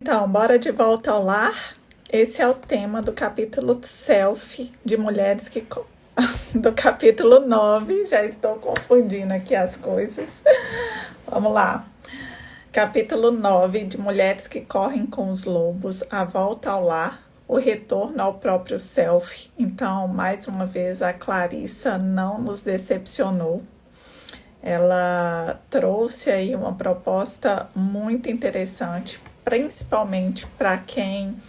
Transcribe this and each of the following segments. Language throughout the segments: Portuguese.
Então, bora de volta ao lar. Esse é o tema do capítulo Self de Mulheres que do capítulo 9. Já estou confundindo aqui as coisas. Vamos lá. Capítulo 9 de Mulheres que correm com os lobos, a volta ao lar, o retorno ao próprio self. Então, mais uma vez, a Clarissa não nos decepcionou. Ela trouxe aí uma proposta muito interessante, principalmente para quem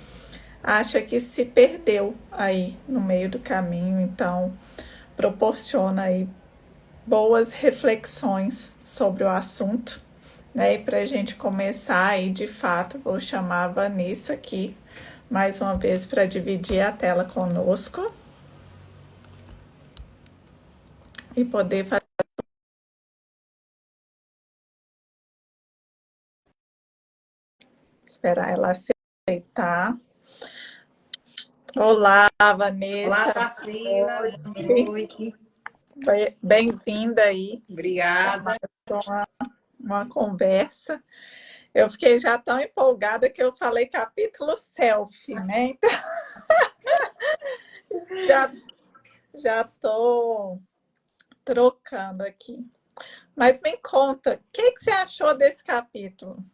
acha que se perdeu aí no meio do caminho. Então, proporciona aí boas reflexões sobre o assunto, né? E para a gente começar aí, de fato, vou chamar a Vanessa aqui mais uma vez para dividir a tela conosco e poder fazer. Esperar ela aceitar. Olá, Olá, Vanessa. Tarsila. Boa noite. Bem-vinda aí. Obrigada. Uma conversa. Eu fiquei já tão empolgada que eu falei capítulo selfie, né? Então, já tô trocando aqui. Mas me conta, o que você achou desse capítulo?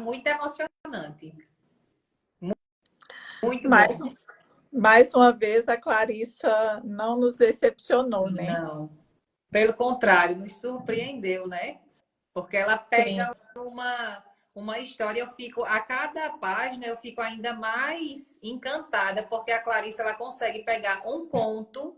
Muito emocionante. Muito Mais, bom. mais uma vez, a Clarissa não nos decepcionou, né? Não. Pelo contrário, nos surpreendeu, né? Porque ela Sim, pega uma história, a cada página eu fico ainda mais encantada, porque a Clarice ela consegue pegar um conto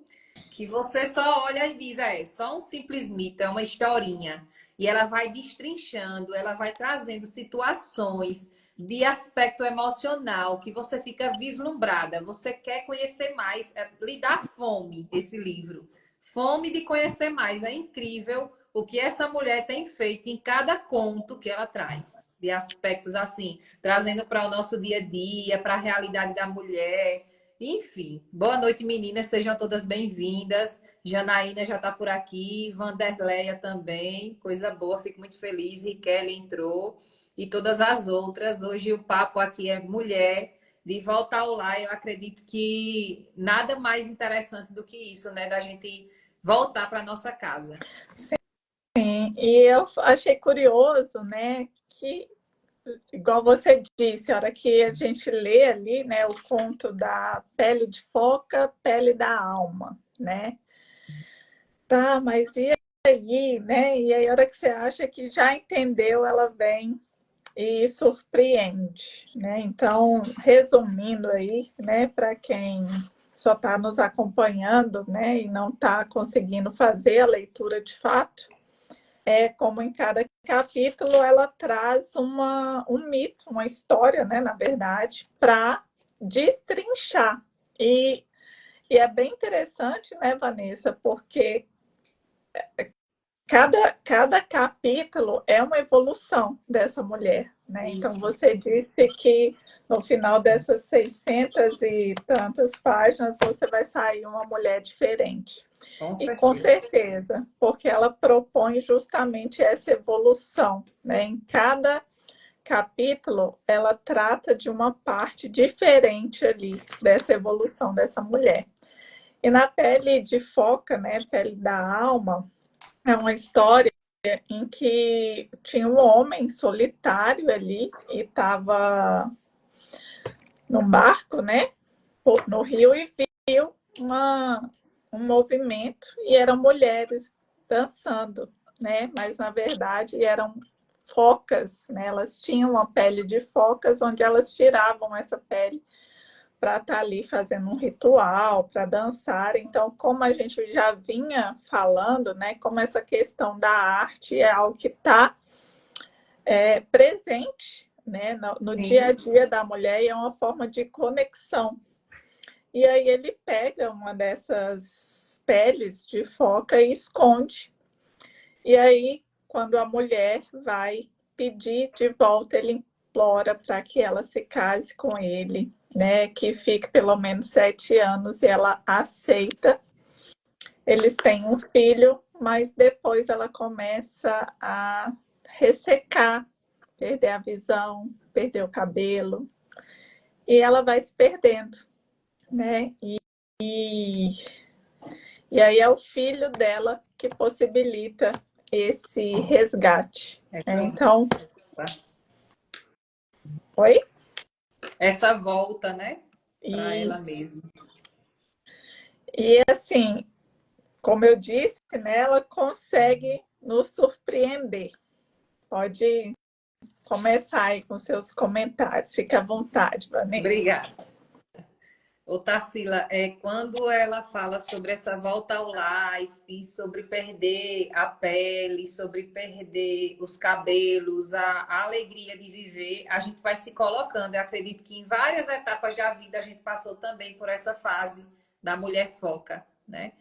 que você só olha e diz, é só um simples mito, é uma historinha. E ela vai destrinchando, ela vai trazendo situações de aspecto emocional que você fica vislumbrada. Você quer conhecer mais, lhe dá fome esse livro. Fome de conhecer mais. É incrível o que essa mulher tem feito em cada conto que ela traz. De aspectos assim, trazendo para o nosso dia a dia, para a realidade da mulher. Enfim, boa noite, meninas. Sejam todas bem-vindas. Janaína já está por aqui, Vanderleia também. Coisa boa, fico muito feliz. Riquelme entrou. E todas as outras. Hoje o papo aqui é mulher. De volta ao lar, eu acredito que nada mais interessante do que isso, né? Da gente voltar para nossa casa. sim. E eu achei curioso, né, que igual você disse, a hora que a gente lê ali, né, o conto da pele de foca, pele da alma, né? Tá, mas e aí, né? E aí, a hora que você acha que já entendeu, ela vem e surpreende, né? Então, resumindo aí, né, para quem só está nos acompanhando, né, e não está conseguindo fazer a leitura de fato, é como em cada capítulo ela traz um mito, uma história, né, na verdade, para destrinchar. E é bem interessante, né, Vanessa, porque cada capítulo é uma evolução dessa mulher, né? Então, Isso, você disse que no final dessas 600 e tantas páginas você vai sair uma mulher diferente. com E com certeza. certeza, porque ela propõe justamente essa evolução, né? Em cada capítulo, ela trata de uma parte diferente ali dessa evolução dessa mulher. E na pele de foca, né, pele da alma, é uma história em que tinha um homem solitário ali e estava num barco, né, no rio e viu um movimento e eram mulheres dançando, né? Mas na verdade eram focas, né? Elas tinham uma pele de focas onde elas tiravam essa pele para estar ali fazendo um ritual, para dançar. Então, como a gente já vinha falando, né? Como essa questão da arte é algo que está presente, né? No dia a Sim, dia da mulher e é uma forma de conexão. E aí ele pega uma dessas peles de foca e esconde. E aí, quando a mulher vai pedir de volta, ele implora para que ela se case com ele, né? Que fique pelo menos 7 anos e ela aceita. Eles têm um filho, mas depois ela começa a ressecar perder a visão, perder o cabelo, e ela vai se perdendo, né? E aí é o filho dela que possibilita esse resgate. Então, oi? Essa volta, né? Para ela Isso. mesma. E assim, como eu disse, né, ela consegue nos surpreender. Pode começar aí com seus comentários. Fique à vontade, Vanessa. Obrigada. Ô, Tarsila, quando ela fala sobre essa volta ao lar e sobre perder a pele, sobre perder os cabelos, a alegria de viver, a gente vai se colocando. Eu acredito que em várias etapas da vida a gente passou também por essa fase da mulher foca, né?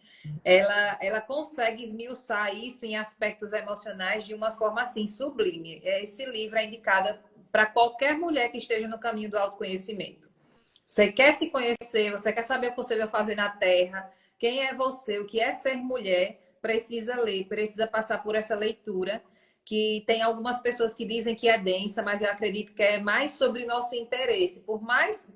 Ela consegue esmiuçar isso em aspectos emocionais de uma forma assim sublime. Esse livro é indicado para qualquer mulher que esteja no caminho do autoconhecimento. Você quer se conhecer, você quer saber o que você vai fazer na Terra, quem é você, o que é ser mulher, precisa ler, precisa passar por essa leitura, que tem algumas pessoas que dizem que é densa, mas eu acredito que é mais sobre nosso interesse, por mais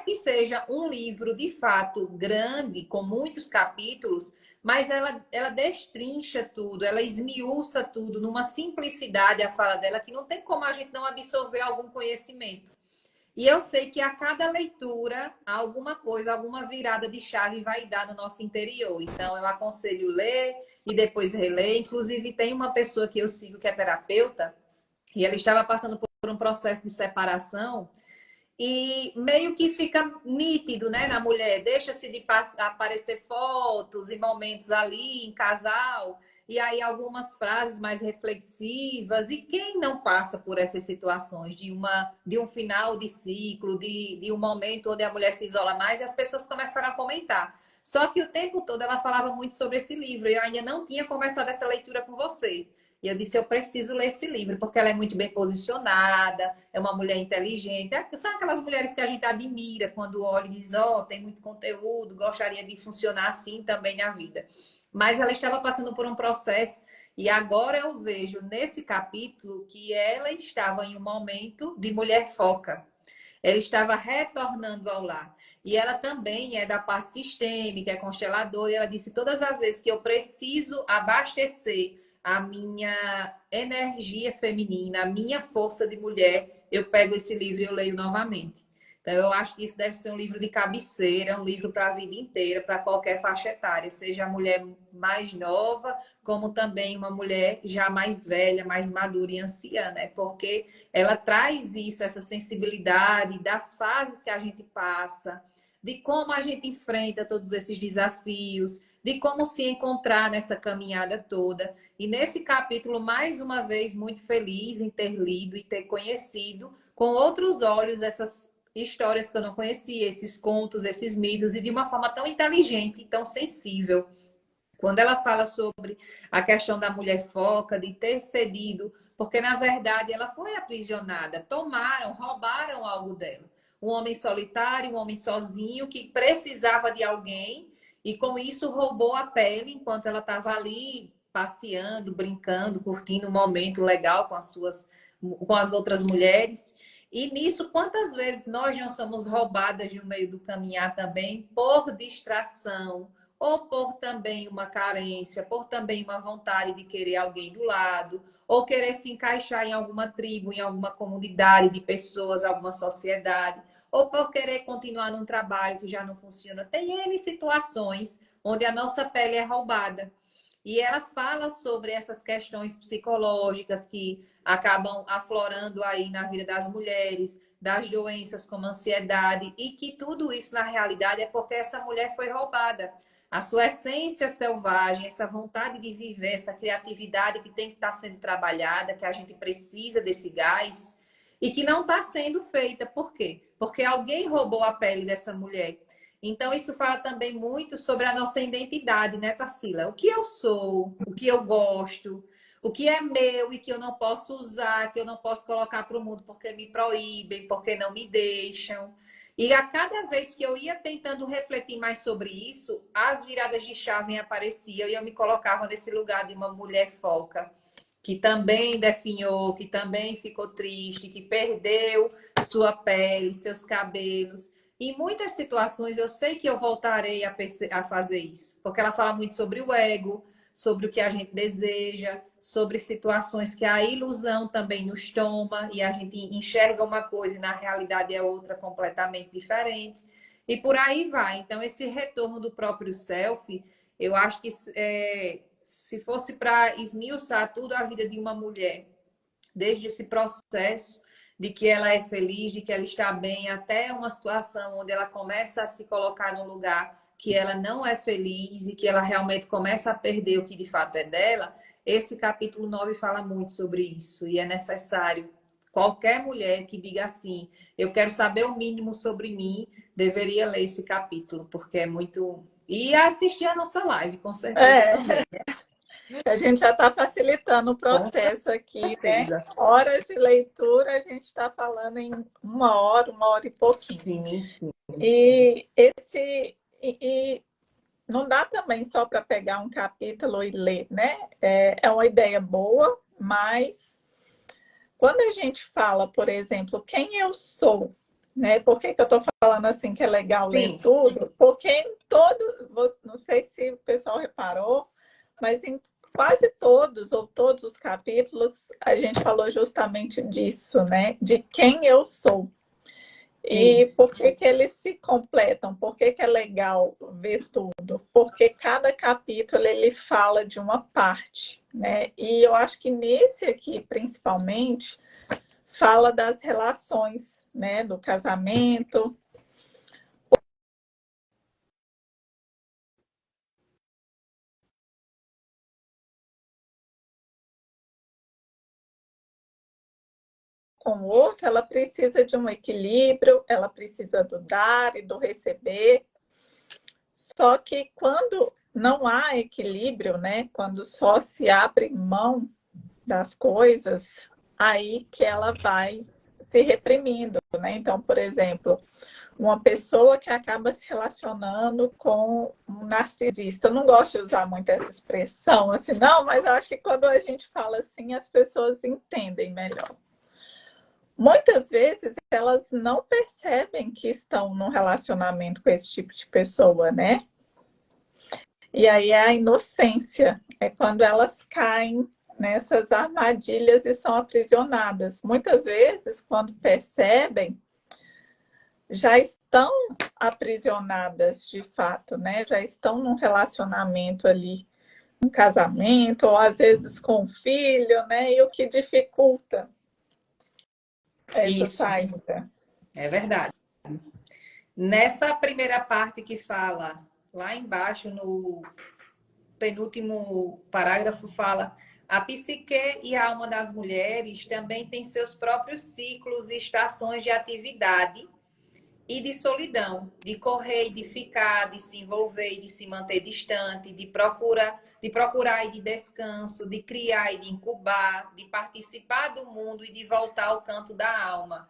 que seja um livro de fato grande, com muitos capítulos, mas ela destrincha tudo, ela esmiuça tudo numa simplicidade a fala dela que não tem como a gente não absorver algum conhecimento. E eu sei que a cada leitura, alguma coisa, alguma virada de chave vai dar no nosso interior. Então, eu aconselho ler e depois reler. Inclusive, tem uma pessoa que eu sigo que é terapeuta, e ela estava passando por um processo de separação, e meio que fica nítido, né, na mulher. Deixa-se de aparecer fotos e momentos ali em casal, e aí algumas frases mais reflexivas. E quem não passa por essas situações de um final de ciclo, de um momento onde a mulher se isola mais, e as pessoas começaram a comentar. Só que o tempo todo ela falava muito sobre esse livro. Eu ainda não tinha começado essa leitura com você. E eu disse, eu preciso ler esse livro, porque ela é muito bem posicionada, é uma mulher inteligente. São aquelas mulheres que a gente admira quando olha e diz, ó, tem muito conteúdo, gostaria de funcionar assim também na vida. Mas ela estava passando por um processo e agora eu vejo nesse capítulo que ela estava em um momento de mulher foca. Ela estava retornando ao lar. E ela também é da parte sistêmica, é consteladora, e ela disse todas as vezes que eu preciso abastecer a minha energia feminina, a minha força de mulher, eu pego esse livro e eu leio novamente. Então, eu acho que isso deve ser um livro de cabeceira, um livro para a vida inteira, para qualquer faixa etária, seja a mulher mais nova, como também uma mulher já mais velha, mais madura e anciã, né? Porque ela traz isso, essa sensibilidade das fases que a gente passa, de como a gente enfrenta todos esses desafios, de como se encontrar nessa caminhada toda. E nesse capítulo, mais uma vez, muito feliz em ter lido e ter conhecido com outros olhos essas histórias que eu não conhecia, esses contos, esses mitos, e de uma forma tão inteligente e tão sensível. Quando ela fala sobre a questão da mulher foca, de ter cedido, porque na verdade ela foi aprisionada, tomaram, roubaram algo dela. Um homem solitário, um homem sozinho, que precisava de alguém, e com isso roubou a pele enquanto ela estava ali passeando, brincando, curtindo um momento legal com as outras mulheres. E nisso, quantas vezes nós não somos roubadas no meio do caminhar também por distração, ou por também uma carência, por também uma vontade de querer alguém do lado, ou querer se encaixar em alguma tribo, em alguma comunidade de pessoas, alguma sociedade, ou por querer continuar num trabalho que já não funciona. Tem N situações onde a nossa pele é roubada. E ela fala sobre essas questões psicológicas que acabam aflorando aí na vida das mulheres, das doenças como ansiedade, e que tudo isso, na realidade, é porque essa mulher foi roubada. A sua essência selvagem, essa vontade de viver, essa criatividade que tem que estar sendo trabalhada, que a gente precisa desse gás, e que não está sendo feita. Por quê? Porque alguém roubou a pele dessa mulher. Então, isso fala também muito sobre a nossa identidade, né, Tarsila? O que eu sou, o que eu gosto, o que é meu e que eu não posso usar, que eu não posso colocar para o mundo porque me proíbem, porque não me deixam. E a cada vez que eu ia tentando refletir mais sobre isso, as viradas de chave apareciam e eu me colocava nesse lugar de uma mulher foca, que também definhou, que também ficou triste, que perdeu sua pele, seus cabelos. Em muitas situações eu sei que eu voltarei a fazer isso, porque ela fala muito sobre o ego, sobre o que a gente deseja, sobre situações que a ilusão também nos toma e a gente enxerga uma coisa e na realidade é outra completamente diferente. E por aí vai. Então, esse retorno do próprio self, eu acho que se fosse para esmiuçar tudo a vida de uma mulher, desde esse processo de que ela é feliz, de que ela está bem, até uma situação onde ela começa a se colocar num lugar que ela não é feliz e que ela realmente começa a perder o que de fato é dela, esse capítulo 9 fala muito sobre isso e é necessário. Qualquer mulher que diga assim, eu quero saber o mínimo sobre mim, deveria ler esse capítulo, porque é muito. E assistir a nossa live, com certeza É, também. a gente já está facilitando o Com processo aqui, né? certeza. Horas de leitura, a gente está falando em uma hora e pouquinho. Sim, sim. E e não dá também só para pegar um capítulo e ler, né? É uma ideia boa, mas quando a gente fala, por exemplo, quem eu sou, né? Por que que eu estou falando assim que é legal ler Sim, tudo? Porque em todos, não sei se o pessoal reparou, mas em quase todos ou todos os capítulos a gente falou justamente disso, né? De quem eu sou. sim. E por que que eles se completam? Por que que é legal ver tudo? Porque cada capítulo ele fala de uma parte, né? E eu acho que nesse aqui, principalmente, fala das relações, né? Do casamento, com o outro, ela precisa de um equilíbrio, ela precisa do dar e do receber. Só que quando não há equilíbrio, né? Quando só se abre mão das coisas, aí que ela vai se reprimindo, né? Então, por exemplo, uma pessoa que acaba se relacionando com um narcisista. Eu não gosto de usar muito essa expressão assim, não, mas eu acho que quando a gente fala assim, as pessoas entendem melhor. Muitas vezes elas não percebem que estão num relacionamento com esse tipo de pessoa, né? E aí é a inocência, é quando elas caem nessas armadilhas e são aprisionadas. Muitas vezes, quando percebem, já estão aprisionadas de fato, né? Já estão num relacionamento ali, um casamento, ou às vezes com um filho, né? E o que dificulta essa Isso, saída. é verdade. Nessa primeira parte que fala, lá embaixo, no penúltimo parágrafo, fala: a psique e a alma das mulheres também têm seus próprios ciclos e estações de atividade e de solidão, de correr e de ficar, de se envolver e de se manter distante, de procurar e de descanso, de criar e de incubar, de participar do mundo e de voltar ao canto da alma.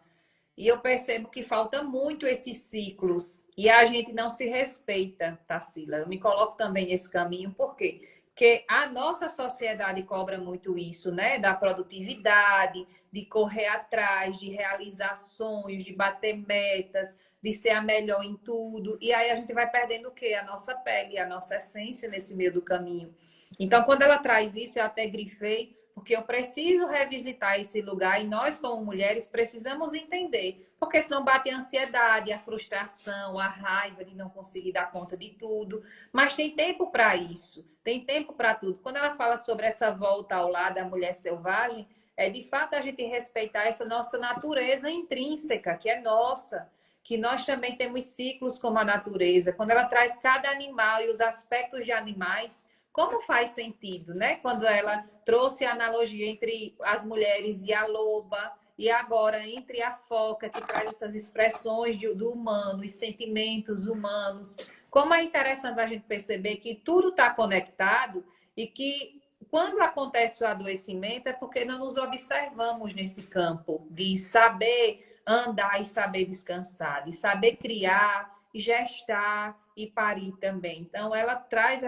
E eu percebo que falta muito esses ciclos e a gente não se respeita, Tarsila. Eu me coloco também nesse caminho, por quê? Porque a nossa sociedade cobra muito isso, né? Da produtividade, de correr atrás, de realizar sonhos, de bater metas, de ser a melhor em tudo. E aí a gente vai perdendo o quê? A nossa pele, a nossa essência nesse meio do caminho. Então, quando ela traz isso, eu até grifei, porque eu preciso revisitar esse lugar e nós, como mulheres, precisamos entender. Porque senão bate a ansiedade, a frustração, a raiva de não conseguir dar conta de tudo. Mas tem tempo para isso, tem tempo para tudo. Quando ela fala sobre essa volta ao lar da mulher selvagem, é de fato a gente respeitar essa nossa natureza intrínseca, que é nossa. Que nós também temos ciclos como a natureza. Quando ela traz cada animal e os aspectos de animais, como faz sentido, né? Quando ela trouxe a analogia entre as mulheres e a loba, e agora entre a foca, que traz essas expressões do humano, os sentimentos humanos. Como é interessante a gente perceber que tudo está conectado e que quando acontece o adoecimento é porque não nos observamos nesse campo de saber andar e saber descansar, de saber criar, gestar e parir também. Então, ela traz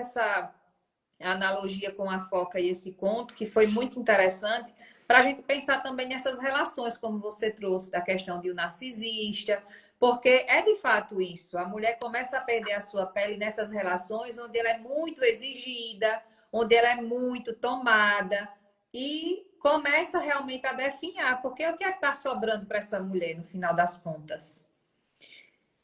analogia com a foca e esse conto, que foi muito interessante, para a gente pensar também nessas relações, como você trouxe, da questão de um narcisista, porque é de fato isso. A mulher começa a perder a sua pele nessas relações onde ela é muito exigida, onde ela é muito tomada, e começa realmente a definhar, porque o que é que está sobrando para essa mulher no final das contas?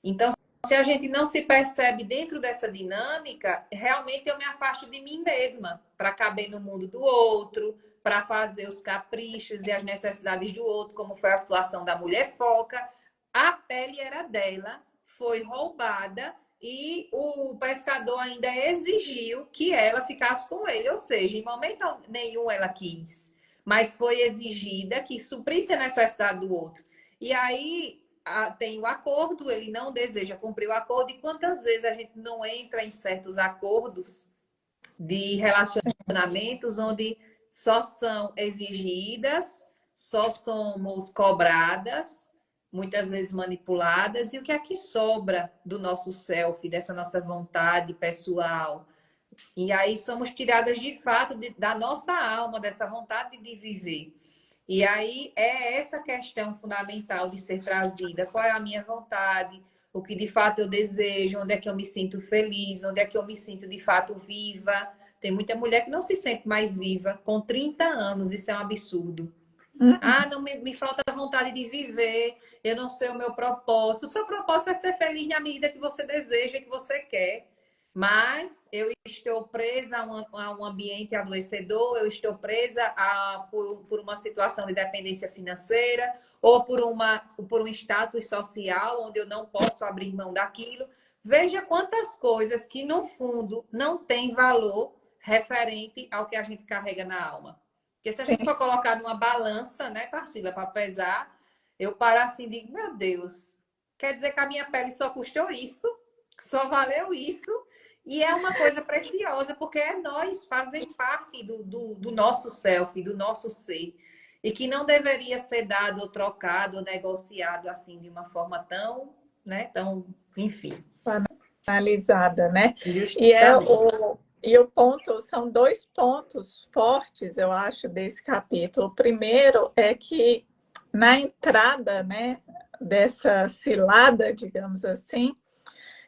Então, se a gente não se percebe dentro dessa dinâmica, realmente eu me afasto de mim mesma para caber no mundo do outro, para fazer os caprichos e as necessidades do outro, como foi a situação da mulher foca. A pele era dela, foi roubada e o pescador ainda exigiu que ela ficasse com ele. Ou seja, em momento nenhum ela quis, mas foi exigida que suprisse a necessidade do outro. E aí tem o acordo, ele não deseja cumprir o acordo, e quantas vezes a gente não entra em certos acordos de relacionamentos onde só são exigidas, só somos cobradas, muitas vezes manipuladas, e o que é que sobra do nosso self, dessa nossa vontade pessoal? E aí somos tiradas de fato da nossa alma, dessa vontade de viver. E aí é essa questão fundamental de ser trazida. Qual é a minha vontade? O que de fato eu desejo? Onde é que eu me sinto feliz? Onde é que eu me sinto de fato viva? Tem muita mulher que não se sente mais viva com 30 anos. Isso é um absurdo. Ah, não me falta vontade de viver. Eu não sei o meu propósito. O seu propósito é ser feliz na medida que você deseja, que você quer. Mas eu estou presa a um ambiente adoecedor, eu estou presa por uma situação de dependência financeira ou por um status social onde eu não posso abrir mão daquilo. Veja quantas coisas que, no fundo, não têm valor referente ao que a gente carrega na alma. Porque se a gente for colocar numa balança, né, Tarsila, para pesar, eu paro assim e digo, meu Deus, quer dizer que a minha pele só custou isso? Só valeu isso? E é uma coisa preciosa, porque nós fazem parte do nosso self, do nosso ser. E que não deveria ser dado, ou trocado, ou negociado assim, de uma forma tão, né, tão, enfim. Analisada, né? Justamente. E o ponto, são dois pontos fortes, eu acho, desse capítulo. O primeiro é que na entrada, né, dessa cilada, digamos assim,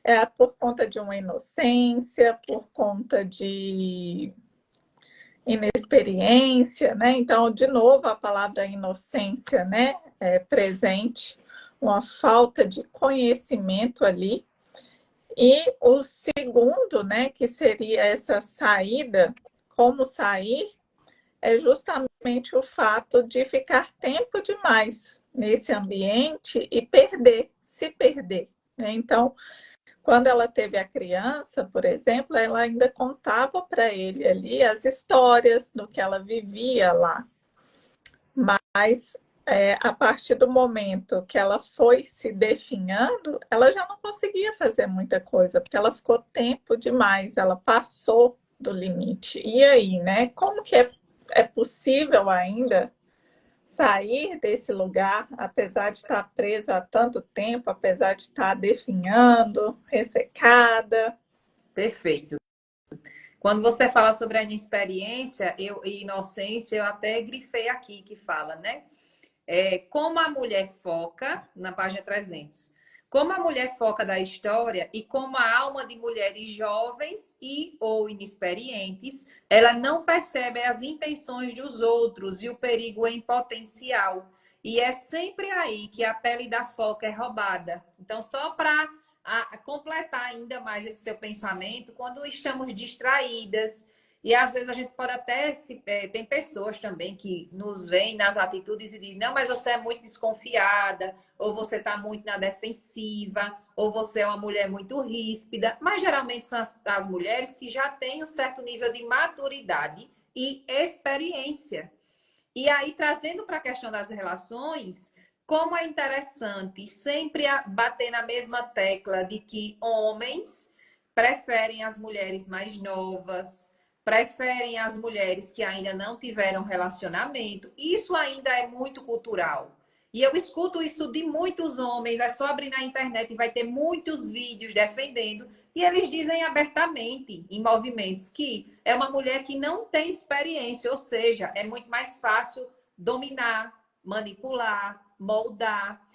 é por conta de uma inocência, por conta de inexperiência, né? Então, de novo, a palavra inocência, né, é presente, uma falta de conhecimento ali. E o segundo, né, que seria essa saída, como sair, é justamente o fato de ficar tempo demais nesse ambiente e se perder, né? Então, quando ela teve a criança, por exemplo, ela ainda contava para ele ali as histórias do que ela vivia lá. Mas a partir do momento que ela foi se definhando, ela já não conseguia fazer muita coisa, porque ela ficou tempo demais, ela passou do limite. E aí, né? Como que é possível ainda sair desse lugar, apesar de estar preso há tanto tempo, apesar de estar definhando, ressecada? Perfeito. Quando você fala sobre a inexperiência e inocência, eu até grifei aqui que fala, né? Como a mulher foca, na página 300, como a mulher foca da história e como a alma de mulheres jovens e ou inexperientes, ela não percebe as intenções dos outros e o perigo em potencial. E é sempre aí que a pele da foca é roubada. Então, só para completar ainda mais esse seu pensamento, quando estamos distraídas, e às vezes a gente pode até tem pessoas também que nos veem nas atitudes e dizem, não, mas você é muito desconfiada, ou você está muito na defensiva, ou você é uma mulher muito ríspida, mas geralmente são as mulheres que já têm um certo nível de maturidade e experiência. E aí, trazendo para a questão das relações, como é interessante sempre bater na mesma tecla de que homens preferem as mulheres mais novas, preferem as mulheres que ainda não tiveram relacionamento. Isso ainda é muito cultural. E eu escuto isso de muitos homens, é só abrir na internet e vai ter muitos vídeos defendendo. E eles dizem abertamente em movimentos que é uma mulher que não tem experiência, ou seja, é muito mais fácil dominar, manipular, moldar.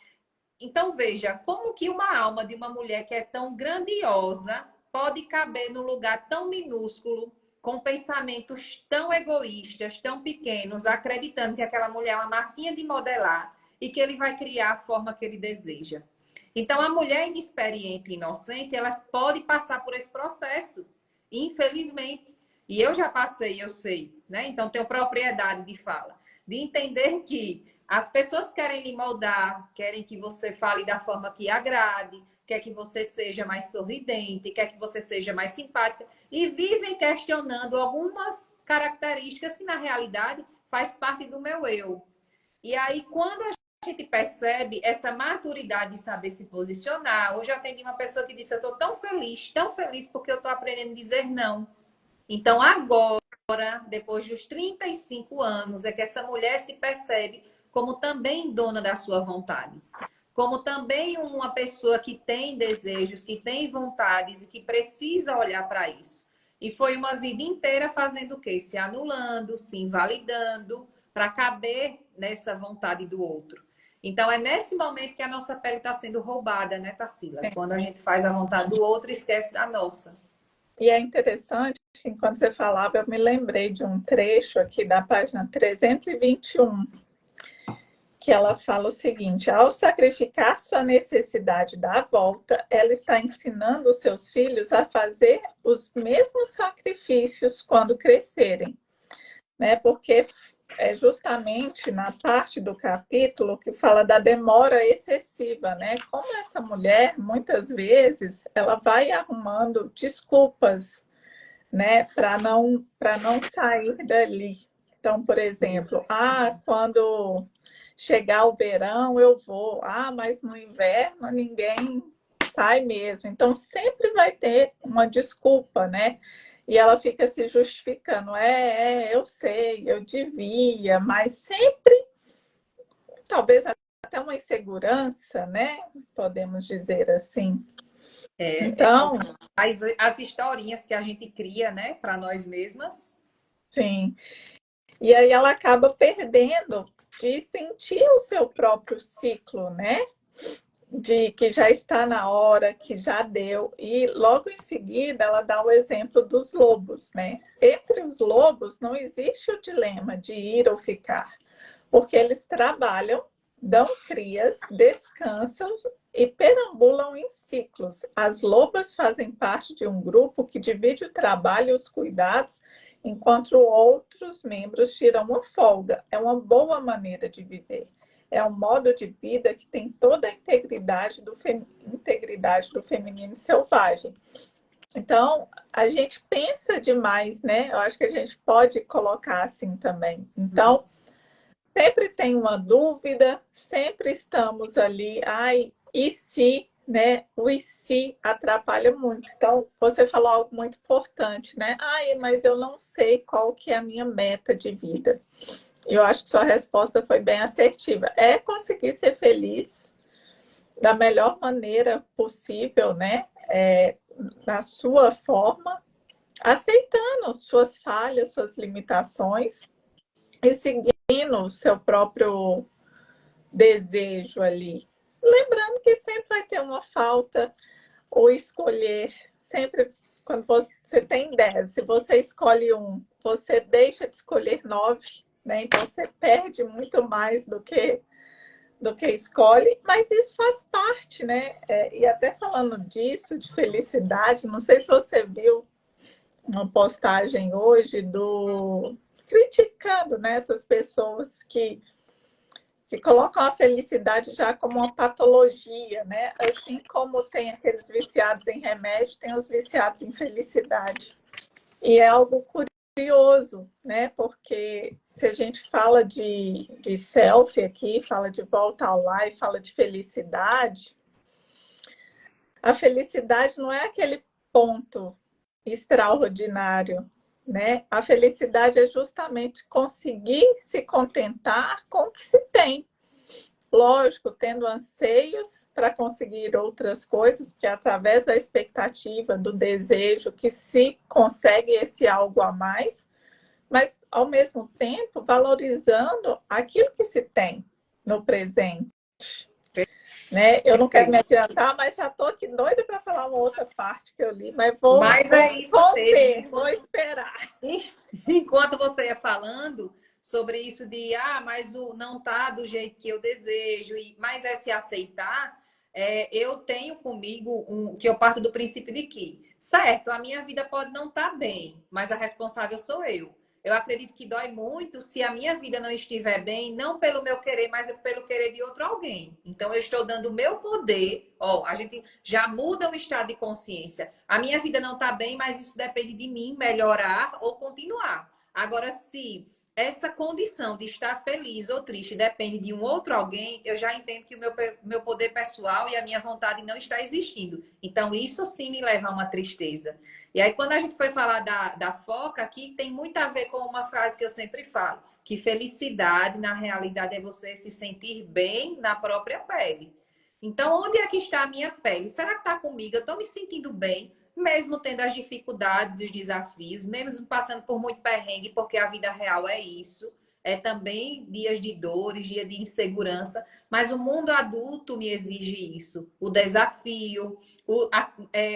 Então, veja, como que uma alma de uma mulher que é tão grandiosa pode caber num lugar tão minúsculo, com pensamentos tão egoístas, tão pequenos, acreditando que aquela mulher é uma massinha de modelar e que ele vai criar a forma que ele deseja. Então, a mulher inexperiente e inocente, ela pode passar por esse processo, infelizmente. E eu já passei, eu sei, né? Então, tenho propriedade de fala, de entender que as pessoas querem lhe moldar, querem que você fale da forma que agrade, quer que você seja mais sorridente, quer que você seja mais simpática, e vivem questionando algumas características que, na realidade, faz parte do meu eu. E aí, quando a gente percebe essa maturidade de saber se posicionar, hoje eu atendi uma pessoa que disse, eu estou tão feliz porque eu estou aprendendo a dizer não. Então, agora, depois dos 35 anos, é que essa mulher se percebe como também dona da sua vontade. Como também uma pessoa que tem desejos, que tem vontades e que precisa olhar para isso. E foi uma vida inteira fazendo o quê? Se anulando, se invalidando, para caber nessa vontade do outro. Então, é nesse momento que a nossa pele está sendo roubada, né, Tarsila? Quando a gente faz a vontade do outro e esquece da nossa. E é interessante, enquanto você falava, eu me lembrei de um trecho aqui da página 321, que ela fala o seguinte: ao sacrificar sua necessidade da volta, ela está ensinando os seus filhos a fazer os mesmos sacrifícios quando crescerem, né? Porque é justamente na parte do capítulo que fala da demora excessiva, né? Como essa mulher, muitas vezes, ela vai arrumando desculpas, né, para não sair dali. Então, por exemplo, quando chegar o verão eu vou. Mas no inverno ninguém sai mesmo. Então, sempre vai ter uma desculpa, né? E ela fica se justificando. Eu sei, eu devia, mas sempre, talvez até uma insegurança, né? Podemos dizer assim. Então, As historinhas que a gente cria, né, para nós mesmas. sim. E aí ela acaba perdendo de sentir o seu próprio ciclo, né? De que já está na hora, que já deu. E logo em seguida ela dá o exemplo dos lobos, né? Entre os lobos não existe o dilema de ir ou ficar, porque eles trabalham, dão crias, descansam e perambulam em ciclos. As lobas fazem parte de um grupo que divide o trabalho e os cuidados, enquanto outros membros tiram uma folga. É uma boa maneira de viver. É um modo de vida que tem toda a integridade do feminino selvagem. Então, a gente pensa demais, né? Eu acho que a gente pode colocar assim também. Então, sempre tem uma dúvida, sempre estamos ali, e se, né? O e se atrapalha muito. Então, você falou algo muito importante, né? Mas eu não sei qual que é a minha meta de vida. Eu acho que sua resposta foi bem assertiva. É conseguir ser feliz da melhor maneira possível, né? Na sua forma, aceitando suas falhas, suas limitações e seguindo o seu próprio desejo ali. Lembrando que sempre vai ter uma falta, ou escolher, sempre quando você tem 10, se você escolhe um, você deixa de escolher 9, né? Então você perde muito mais do que escolhe, mas isso faz parte, né? E até falando disso, de felicidade, não sei se você viu uma postagem hoje criticando, né, essas pessoas que colocam a felicidade já como uma patologia, né? Assim como tem aqueles viciados em remédio, tem os viciados em felicidade. E é algo curioso, né? Porque se a gente fala de selfie aqui, fala de volta ao lar e fala de felicidade, a felicidade não é aquele ponto extraordinário, né? A felicidade é justamente conseguir se contentar com o que se tem. lógico, tendo anseios para conseguir outras coisas, que é através da expectativa, do desejo, que se consegue esse algo a mais, mas ao mesmo tempo valorizando aquilo que se tem no presente. Né? Eu não quero me adiantar, mas já estou aqui doida para falar uma outra parte que eu li, mas Mas é isso conter, mesmo. vou esperar. Enquanto você ia falando sobre isso de, mas o não tá do jeito que eu desejo, mas é se aceitar, eu tenho comigo que eu parto do princípio de que, certo, a minha vida pode não estar bem, mas a responsável sou eu. Eu acredito que dói muito se a minha vida não estiver bem, não pelo meu querer, mas pelo querer de outro alguém. Então, eu estou dando o meu poder. Ó, a gente já muda o estado de consciência. A minha vida não está bem, mas isso depende de mim melhorar ou continuar. Agora, se essa condição de estar feliz ou triste depende de um outro alguém, eu já entendo que o meu poder pessoal e a minha vontade não está existindo. Então, isso sim me leva a uma tristeza. E aí, quando a gente foi falar da foca aqui, tem muito a ver com uma frase que eu sempre falo, que felicidade, na realidade, é você se sentir bem na própria pele. Então, onde é que está a minha pele? Será que está comigo? Eu estou me sentindo bem, mesmo tendo as dificuldades e os desafios, mesmo passando por muito perrengue, porque a vida real é isso. É também dias de dores, dia de insegurança, mas o mundo adulto me exige isso. O desafio,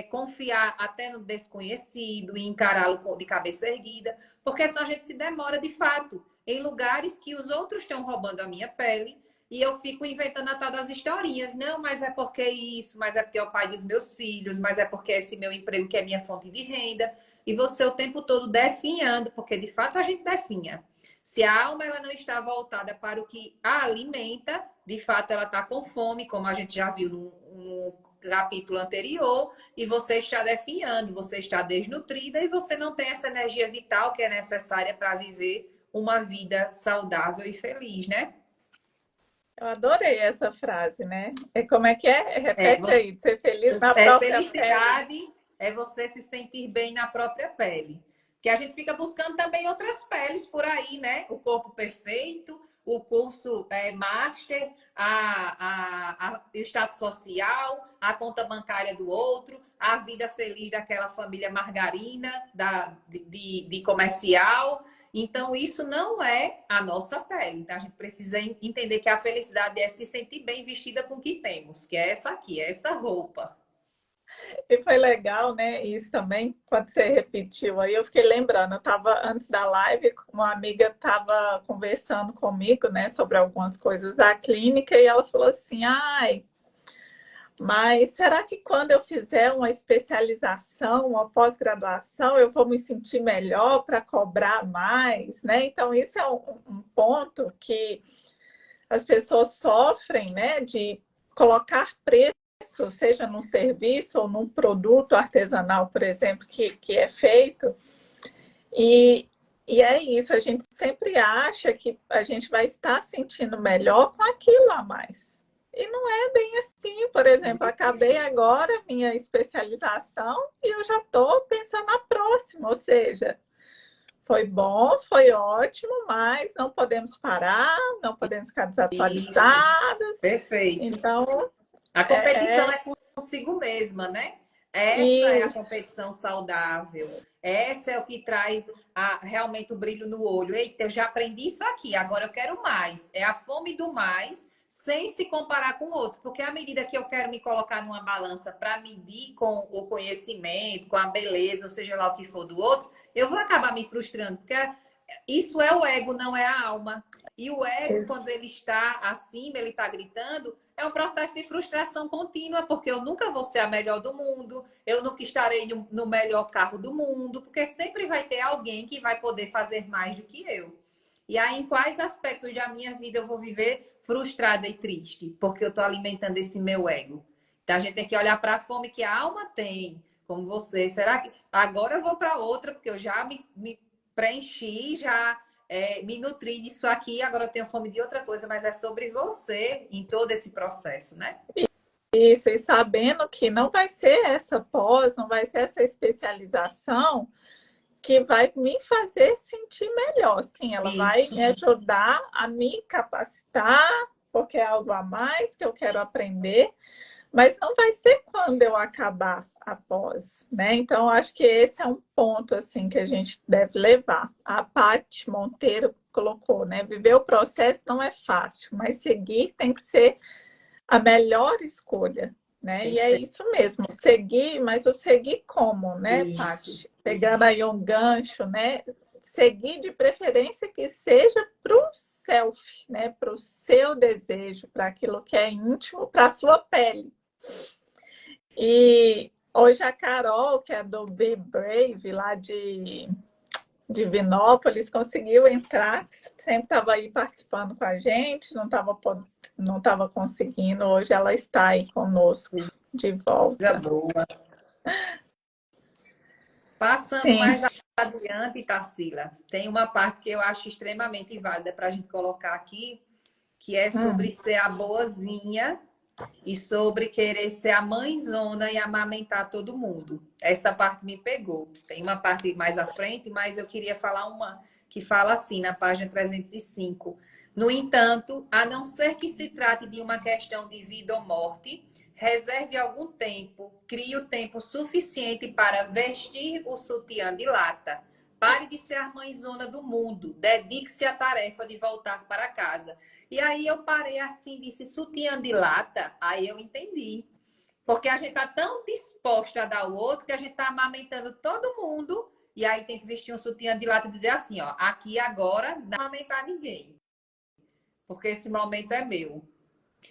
confiar até no desconhecido e encará-lo de cabeça erguida, porque senão a gente se demora de fato em lugares que os outros estão roubando a minha pele e eu fico inventando a tal das historinhas. Não, mas é porque isso, mas é porque é o pai dos meus filhos, mas é porque é esse meu emprego que é minha fonte de renda. E você o tempo todo definhando, porque de fato a gente definha. Se a alma ela não está voltada para o que a alimenta, de fato ela está com fome, como a gente já viu no capítulo anterior, e você está definhando, você está desnutrida e você não tem essa energia vital que é necessária para viver uma vida saudável e feliz, né? Eu adorei essa frase, né? Como é que é? É, Repete aí, ser feliz na É própria pele. felicidade, é você se sentir bem na própria pele. Que a gente fica buscando também outras peles por aí, né? O corpo perfeito, o curso master, o status social, a conta bancária do outro, a vida feliz daquela família margarina, de comercial. Então, isso não é a nossa pele. Então, a gente precisa entender que a felicidade é se sentir bem vestida com o que temos, que é essa aqui, é essa roupa. E foi legal, né? Isso também, quando você repetiu aí, eu fiquei lembrando. Eu estava antes da live, uma amiga estava conversando comigo, né, sobre algumas coisas da clínica, e ela falou assim: ai, mas será que quando eu fizer uma especialização, uma pós-graduação, eu vou me sentir melhor para cobrar mais, né? Então, isso é um ponto que as pessoas sofrem, né, de colocar preço, seja num serviço ou num produto artesanal, por exemplo, que é feito. E, e é isso, a gente sempre acha que a gente vai estar sentindo melhor com aquilo a mais. E não é bem assim. Por exemplo, acabei agora minha especialização e eu já estou pensando na próxima, ou seja, foi bom, foi ótimo, mas não podemos parar, não podemos ficar Isso, desatualizados. perfeito. Então, A é, competição é é consigo mesma, né? Essa é a isso. competição saudável. Essa é o que traz realmente o brilho no olho. Eita, eu já aprendi isso aqui, agora eu quero mais. É a fome do mais, sem se comparar com o outro. Porque à medida que eu quero me colocar numa balança para medir com o conhecimento, com a beleza, ou seja lá o que for do outro, eu vou acabar me frustrando. Porque isso é o ego, não é a alma. E o ego, quando ele está acima, ele está gritando, é um processo de frustração contínua, porque eu nunca vou ser a melhor do mundo, eu nunca estarei no melhor carro do mundo, porque sempre vai ter alguém que vai poder fazer mais do que eu. E aí, em quais aspectos da minha vida eu vou viver frustrada e triste? Porque eu estou alimentando esse meu ego. Então, a gente tem que olhar para a fome que a alma tem, como você. Será que agora eu vou para outra, porque eu já me preenchi, já me nutri disso aqui, agora eu tenho fome de outra coisa, mas é sobre você em todo esse processo, né? Isso, e sabendo que não vai ser essa pós, não vai ser essa especialização que vai me fazer sentir melhor. Sim, ela vai Isso. me ajudar a me capacitar, porque é algo a mais que eu quero aprender, mas não vai ser quando eu acabar após, né? Então, acho que esse é um ponto, assim, que a gente deve levar. A Paty Monteiro colocou, né? Viver o processo não é fácil, mas seguir tem que ser a melhor escolha, né? E é isso mesmo, seguir, mas eu segui como, né, Isso. Paty? Pegando aí um gancho, né? Seguir de preferência que seja para o self, né? Para o seu desejo, para aquilo que é íntimo, para a sua pele. E hoje a Carol, que é do Be Brave, lá de Vinópolis, conseguiu entrar, sempre estava aí participando com a gente, não estava conseguindo, hoje ela está aí conosco de Coisa volta. boa. Passando Sim. mais adiante, Tarsila, tem uma parte que eu acho extremamente válida para a gente colocar aqui, que é sobre ser a boazinha e sobre querer ser a mãezona e amamentar todo mundo. Essa parte me pegou. Tem uma parte mais à frente, mas eu queria falar uma que fala assim, na página 305. No entanto, a não ser que se trate de uma questão de vida ou morte, reserve algum tempo, crie o tempo suficiente para vestir o sutiã de lata. Pare de ser a mãezona do mundo. Dedique-se à tarefa de voltar para casa. E aí eu parei assim, disse sutiã de lata. Aí eu entendi. Porque a gente tá tão disposta a dar o outro que a gente tá amamentando todo mundo. E aí tem que vestir um sutiã de lata e dizer assim, ó, aqui agora não amamentar ninguém. Porque esse momento é meu.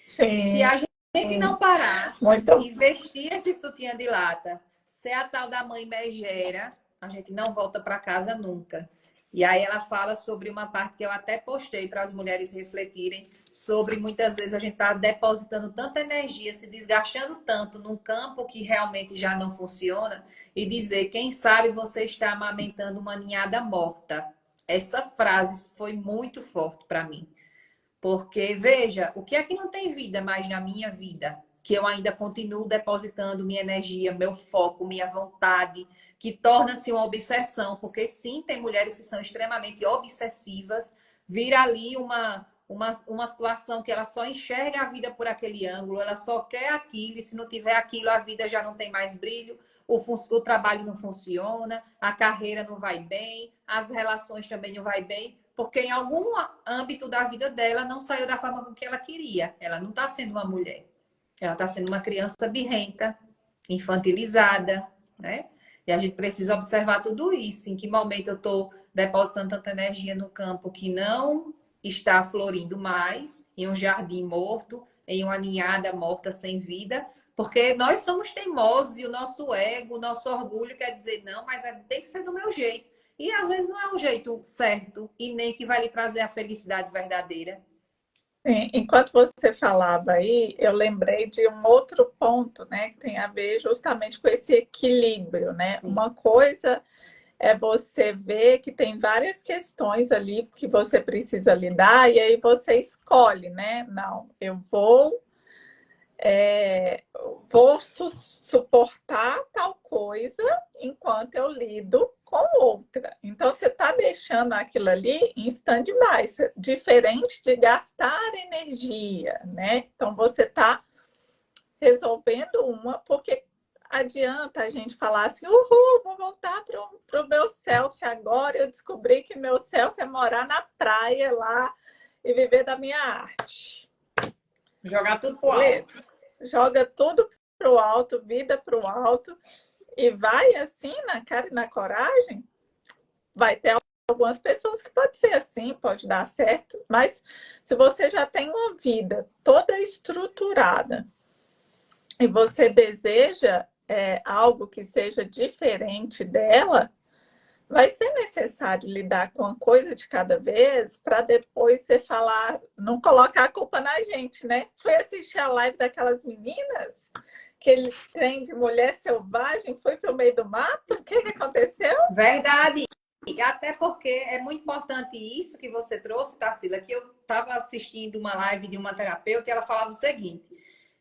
Se Sim, a gente não parar muito. e vestir esse sutiã de lata, ser a tal da mãe megera, a gente não volta para casa nunca. E aí ela fala sobre uma parte que eu até postei para as mulheres refletirem sobre muitas vezes a gente está depositando tanta energia, se desgastando tanto num campo que realmente já não funciona e dizer, quem sabe você está amamentando uma ninhada morta. Essa frase foi muito forte para mim. Porque, veja, o que é que não tem vida mais na minha vida? Que eu ainda continuo depositando minha energia, meu foco, minha vontade, que torna-se uma obsessão. Porque, sim, tem mulheres que são extremamente obsessivas, vira ali uma situação que ela só enxerga a vida por aquele ângulo, ela só quer aquilo, e se não tiver aquilo, a vida já não tem mais brilho, o trabalho não funciona, a carreira não vai bem, as relações também não vai bem, porque em algum âmbito da vida dela não saiu da forma com que ela queria. Ela não está sendo uma mulher. Ela está sendo uma criança birrenta, infantilizada, né? E a gente precisa observar tudo isso. Em que momento eu estou depositando tanta energia no campo que não está florindo mais, em um jardim morto, em uma ninhada morta sem vida, porque nós somos teimosos e o nosso ego, o nosso orgulho quer dizer, não, mas tem que ser do meu jeito. E às vezes não é o jeito certo e nem que vai lhe trazer a felicidade verdadeira. Sim, enquanto você falava aí, eu lembrei de um outro ponto, né, que tem a ver justamente com esse equilíbrio, né? Sim. Uma coisa é você ver que tem várias questões ali que você precisa lidar, e aí você escolhe, né? Não, eu vou suportar tal coisa enquanto eu lido com outra. Então, você está deixando aquilo ali em stand-by, diferente de gastar energia, né? Então, você está resolvendo uma, porque adianta a gente falar assim, uhul, vou voltar para o meu self agora, eu descobri que meu self é morar na praia lá e viver da minha arte. Jogar tudo pro alto. Beleza? Joga tudo pro alto, vida pro alto, e vai assim na cara e na coragem. Vai ter algumas pessoas que pode ser assim, pode dar certo, mas se você já tem uma vida toda estruturada e você deseja algo que seja diferente dela, vai ser necessário lidar com uma coisa de cada vez para depois você falar, não colocar a culpa na gente, né? Foi assistir a live daquelas meninas que eles têm de mulher selvagem, foi para o meio do mato, o que aconteceu? Verdade. E até porque é muito importante isso que você trouxe, Tarsila, que eu estava assistindo uma live de uma terapeuta e ela falava o seguinte: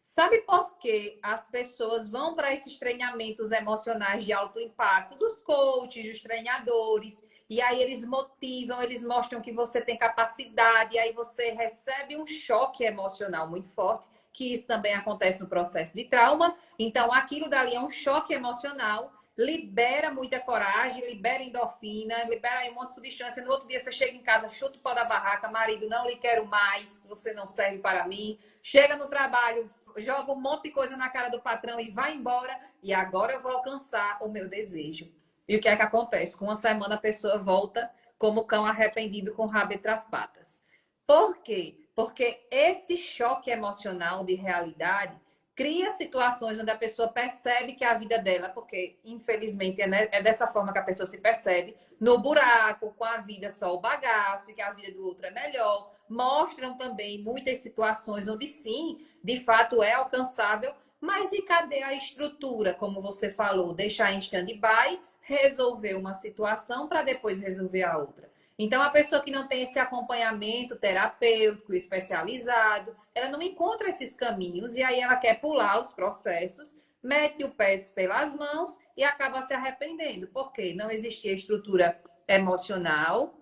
Sabe por que as pessoas vão para esses treinamentos emocionais de alto impacto dos coaches, dos treinadores, e aí eles motivam, eles mostram que você tem capacidade, e aí você recebe um choque emocional muito forte, que isso também acontece no processo de trauma. Então, aquilo dali é um choque emocional, libera muita coragem, libera endorfina, libera aí um monte de substância. No outro dia você chega em casa, chuta o pau da barraca, marido, não lhe quero mais, você não serve para mim. Chega no trabalho, joga um monte de coisa na cara do patrão e vai embora. E agora eu vou alcançar o meu desejo. E o que é que acontece? Com uma semana a pessoa volta como cão arrependido com o rabo entre as patas. Por quê? Porque esse choque emocional de realidade cria situações onde a pessoa percebe que a vida dela, porque infelizmente é dessa forma que a pessoa se percebe, no buraco, com a vida só o bagaço, e que a vida do outro é melhor. Mostram também muitas situações onde sim, de fato é alcançável, mas e cadê a estrutura, como você falou, deixar em stand-by, resolver uma situação para depois resolver a outra. Então, a pessoa que não tem esse acompanhamento terapêutico especializado, ela não encontra esses caminhos e aí ela quer pular os processos, mete o pé pelas mãos e acaba se arrependendo, porque não existia estrutura emocional,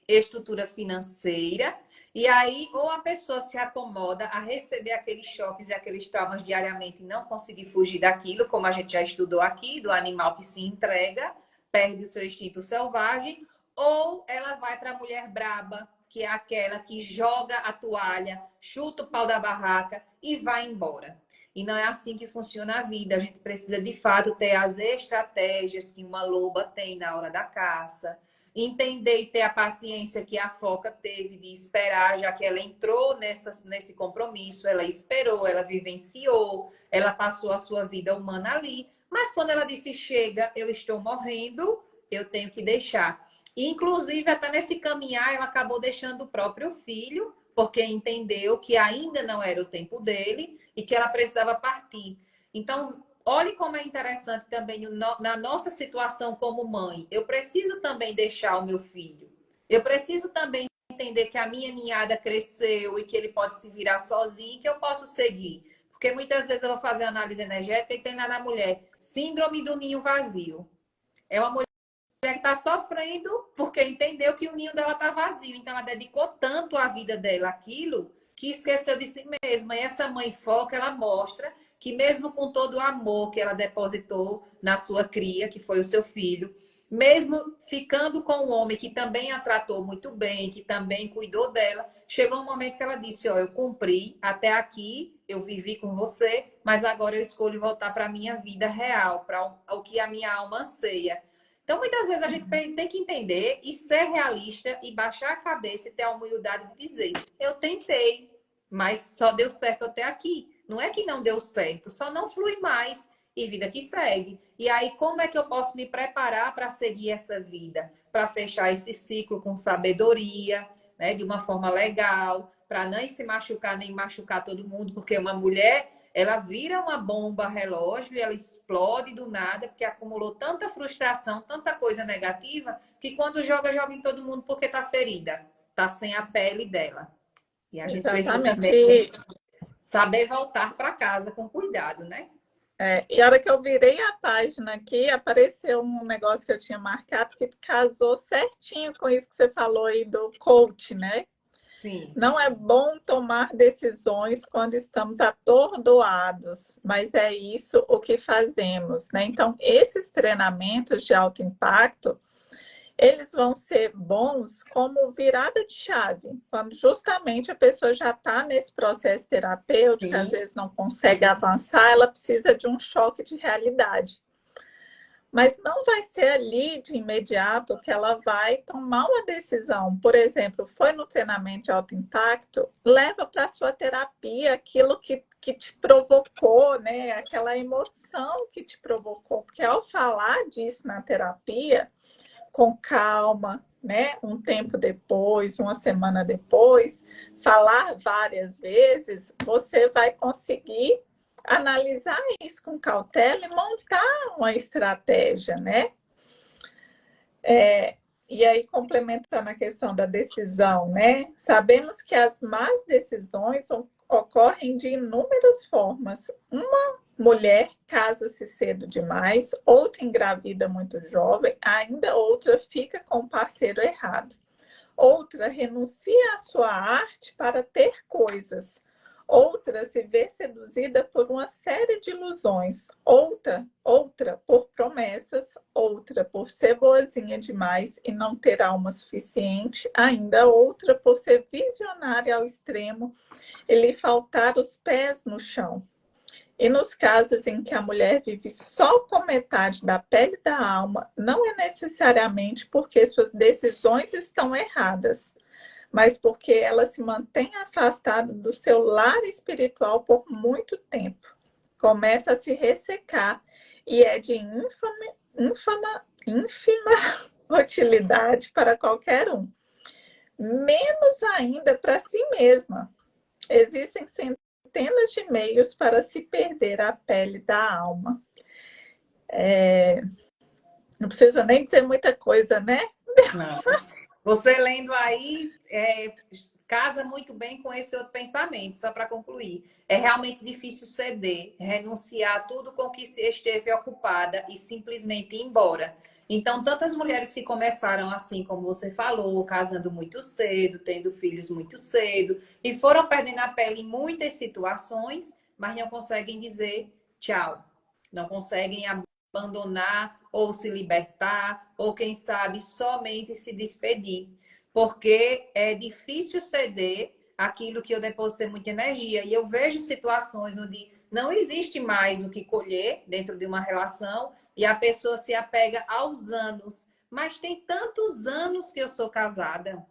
estrutura financeira, e aí ou a pessoa se acomoda a receber aqueles choques e aqueles traumas diariamente e não conseguir fugir daquilo, como a gente já estudou aqui, do animal que se entrega, perde o seu instinto selvagem, ou ela vai para a mulher braba, que é aquela que joga a toalha, chuta o pau da barraca e vai embora. E não é assim que funciona a vida. A gente precisa, de fato, ter as estratégias que uma loba tem na hora da caça, entender e ter a paciência que a foca teve de esperar, já que ela entrou nesse compromisso, ela esperou, ela vivenciou, ela passou a sua vida humana ali, mas quando ela disse chega, eu estou morrendo, eu tenho que deixar. Inclusive, até nesse caminhar, ela acabou deixando o próprio filho, porque entendeu que ainda não era o tempo dele e que ela precisava partir. Então, olhe como é interessante também na nossa situação como mãe. Eu preciso também deixar o meu filho. Eu preciso também entender que a minha ninhada cresceu e que ele pode se virar sozinho e que eu posso seguir. Porque muitas vezes eu vou fazer análise energética e tem lá na mulher síndrome do ninho vazio. É uma mulher que está sofrendo porque entendeu que o ninho dela está vazio. Então, ela dedicou tanto a vida dela àquilo que esqueceu de si mesma. E essa mãe foca, ela mostra que mesmo com todo o amor que ela depositou na sua cria, que foi o seu filho, mesmo ficando com um homem que também a tratou muito bem, que também cuidou dela, chegou um momento que ela disse, ó, eu cumpri, até aqui eu vivi com você, mas agora eu escolho voltar para a minha vida real, para o que a minha alma anseia. Então, muitas vezes a gente tem que entender e ser realista e baixar a cabeça e ter a humildade de dizer: eu tentei, mas só deu certo até aqui. Não é que não deu certo, só não flui mais e vida que segue. E aí, como é que eu posso me preparar para seguir essa vida? Para fechar esse ciclo com sabedoria, né, de uma forma legal, para não se machucar nem machucar todo mundo, porque uma mulher ela vira uma bomba relógio e ela explode do nada, porque acumulou tanta frustração, tanta coisa negativa, que quando joga, joga em todo mundo porque tá ferida, tá sem a pele dela. E a gente precisa também Exatamente. saber voltar para casa com cuidado, né? E a hora que eu virei a página aqui, apareceu um negócio que eu tinha marcado que casou certinho com isso que você falou aí do coach, né? Sim. Não é bom tomar decisões quando estamos atordoados, mas é isso o que fazemos, né? Então, esses treinamentos de alto impacto, eles vão ser bons como virada de chave, quando justamente a pessoa já está nesse processo terapêutico, Sim. às vezes não consegue avançar, ela precisa de um choque de realidade. Mas não vai ser ali de imediato que ela vai tomar uma decisão. Por exemplo, foi no treinamento de alto impacto, leva para a sua terapia aquilo que te provocou, né? Aquela emoção que te provocou. Porque ao falar disso na terapia, com calma, né? Um tempo depois, uma semana depois, falar várias vezes, você vai conseguir analisar isso com cautela e montar uma estratégia, né? E aí, complementando a questão da decisão, né? Sabemos que as más decisões ocorrem de inúmeras formas. Uma mulher casa-se cedo demais, outra engravida muito jovem, ainda outra fica com o parceiro errado. Outra renuncia à sua arte para ter coisas. Outra se vê seduzida por uma série de ilusões. Outra por promessas. Outra por ser boazinha demais e não ter alma suficiente. Ainda outra por ser visionária ao extremo e lhe faltar os pés no chão. E nos casos em que a mulher vive só com metade da pele da alma, não é necessariamente porque suas decisões estão erradas, mas porque ela se mantém afastada do seu lar espiritual por muito tempo. Começa a se ressecar e é de ínfima utilidade para qualquer um, menos ainda para si mesma. Existem centenas de meios para se perder a pele da alma. Não precisa nem dizer muita coisa, né? Não. Você lendo aí, casa muito bem com esse outro pensamento, só para concluir. É realmente difícil ceder, renunciar a tudo com que se esteve ocupada e simplesmente ir embora. Então, tantas mulheres que começaram assim, como você falou, casando muito cedo, tendo filhos muito cedo, e foram perdendo a pele em muitas situações, mas não conseguem dizer tchau. Não conseguem abandonar ou se libertar, ou quem sabe somente se despedir. Porque é difícil ceder aquilo que eu depositei muita energia. E eu vejo situações onde não existe mais o que colher dentro de uma relação e a pessoa se apega aos anos. Mas tem tantos anos que eu sou casada.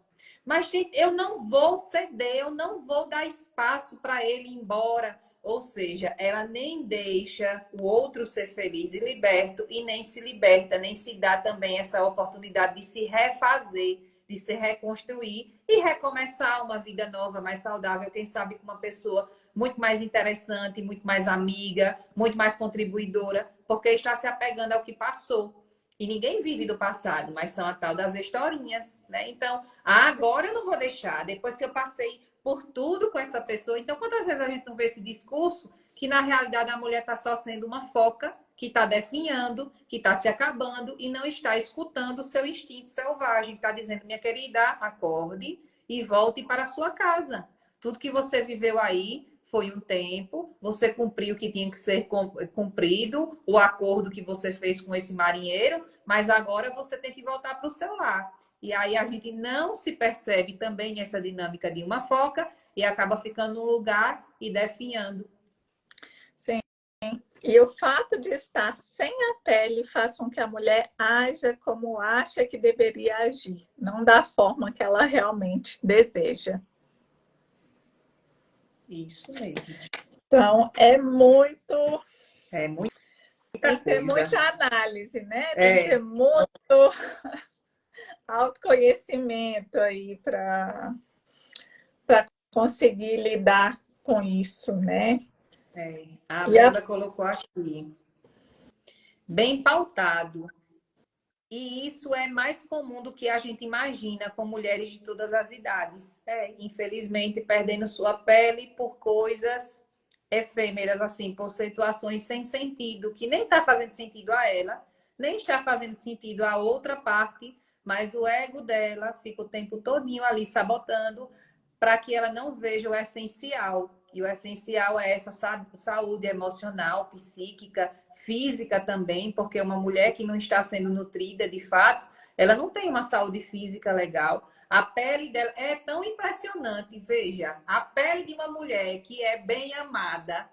Mas eu não vou ceder, eu não vou dar espaço para ele ir embora. Ou seja, ela nem deixa o outro ser feliz e liberto e nem se liberta, nem se dá também essa oportunidade de se refazer, de se reconstruir e recomeçar uma vida nova, mais saudável, quem sabe com uma pessoa muito mais interessante, muito mais amiga, muito mais contribuidora, porque está se apegando ao que passou. E ninguém vive do passado, mas são a tal das historinhas, né? Então, agora eu não vou deixar, depois que eu passei por tudo com essa pessoa. Então, quantas vezes a gente não vê esse discurso que, na realidade, a mulher está só sendo uma foca, que está definhando, que está se acabando e não está escutando o seu instinto selvagem. Está dizendo, minha querida, acorde e volte para a sua casa. Tudo que você viveu aí foi um tempo, você cumpriu o que tinha que ser cumprido, o acordo que você fez com esse marinheiro, mas agora você tem que voltar para o seu lar. E aí a gente não se percebe também nessa dinâmica de uma foca e acaba ficando num lugar e definhando. Sim. E o fato de estar sem a pele faz com que a mulher haja como acha que deveria agir, não da forma que ela realmente deseja. Isso mesmo. Então, é muito. É muita Tem que ter coisa. muita análise, né? Tem que ter muito autoconhecimento aí para conseguir lidar com isso, né? A Amanda colocou aqui. Bem pautado. E isso é mais comum do que a gente imagina com mulheres de todas as idades. Infelizmente, perdendo sua pele por coisas efêmeras, assim, por situações sem sentido, que nem está fazendo sentido a ela, nem está fazendo sentido a outra parte, mas o ego dela fica o tempo todinho ali sabotando para que ela não veja o essencial. E o essencial é essa saúde emocional, psíquica, física também, porque uma mulher que não está sendo nutrida de fato, ela não tem uma saúde física legal. A pele dela é tão impressionante, veja, a pele de uma mulher que é bem amada,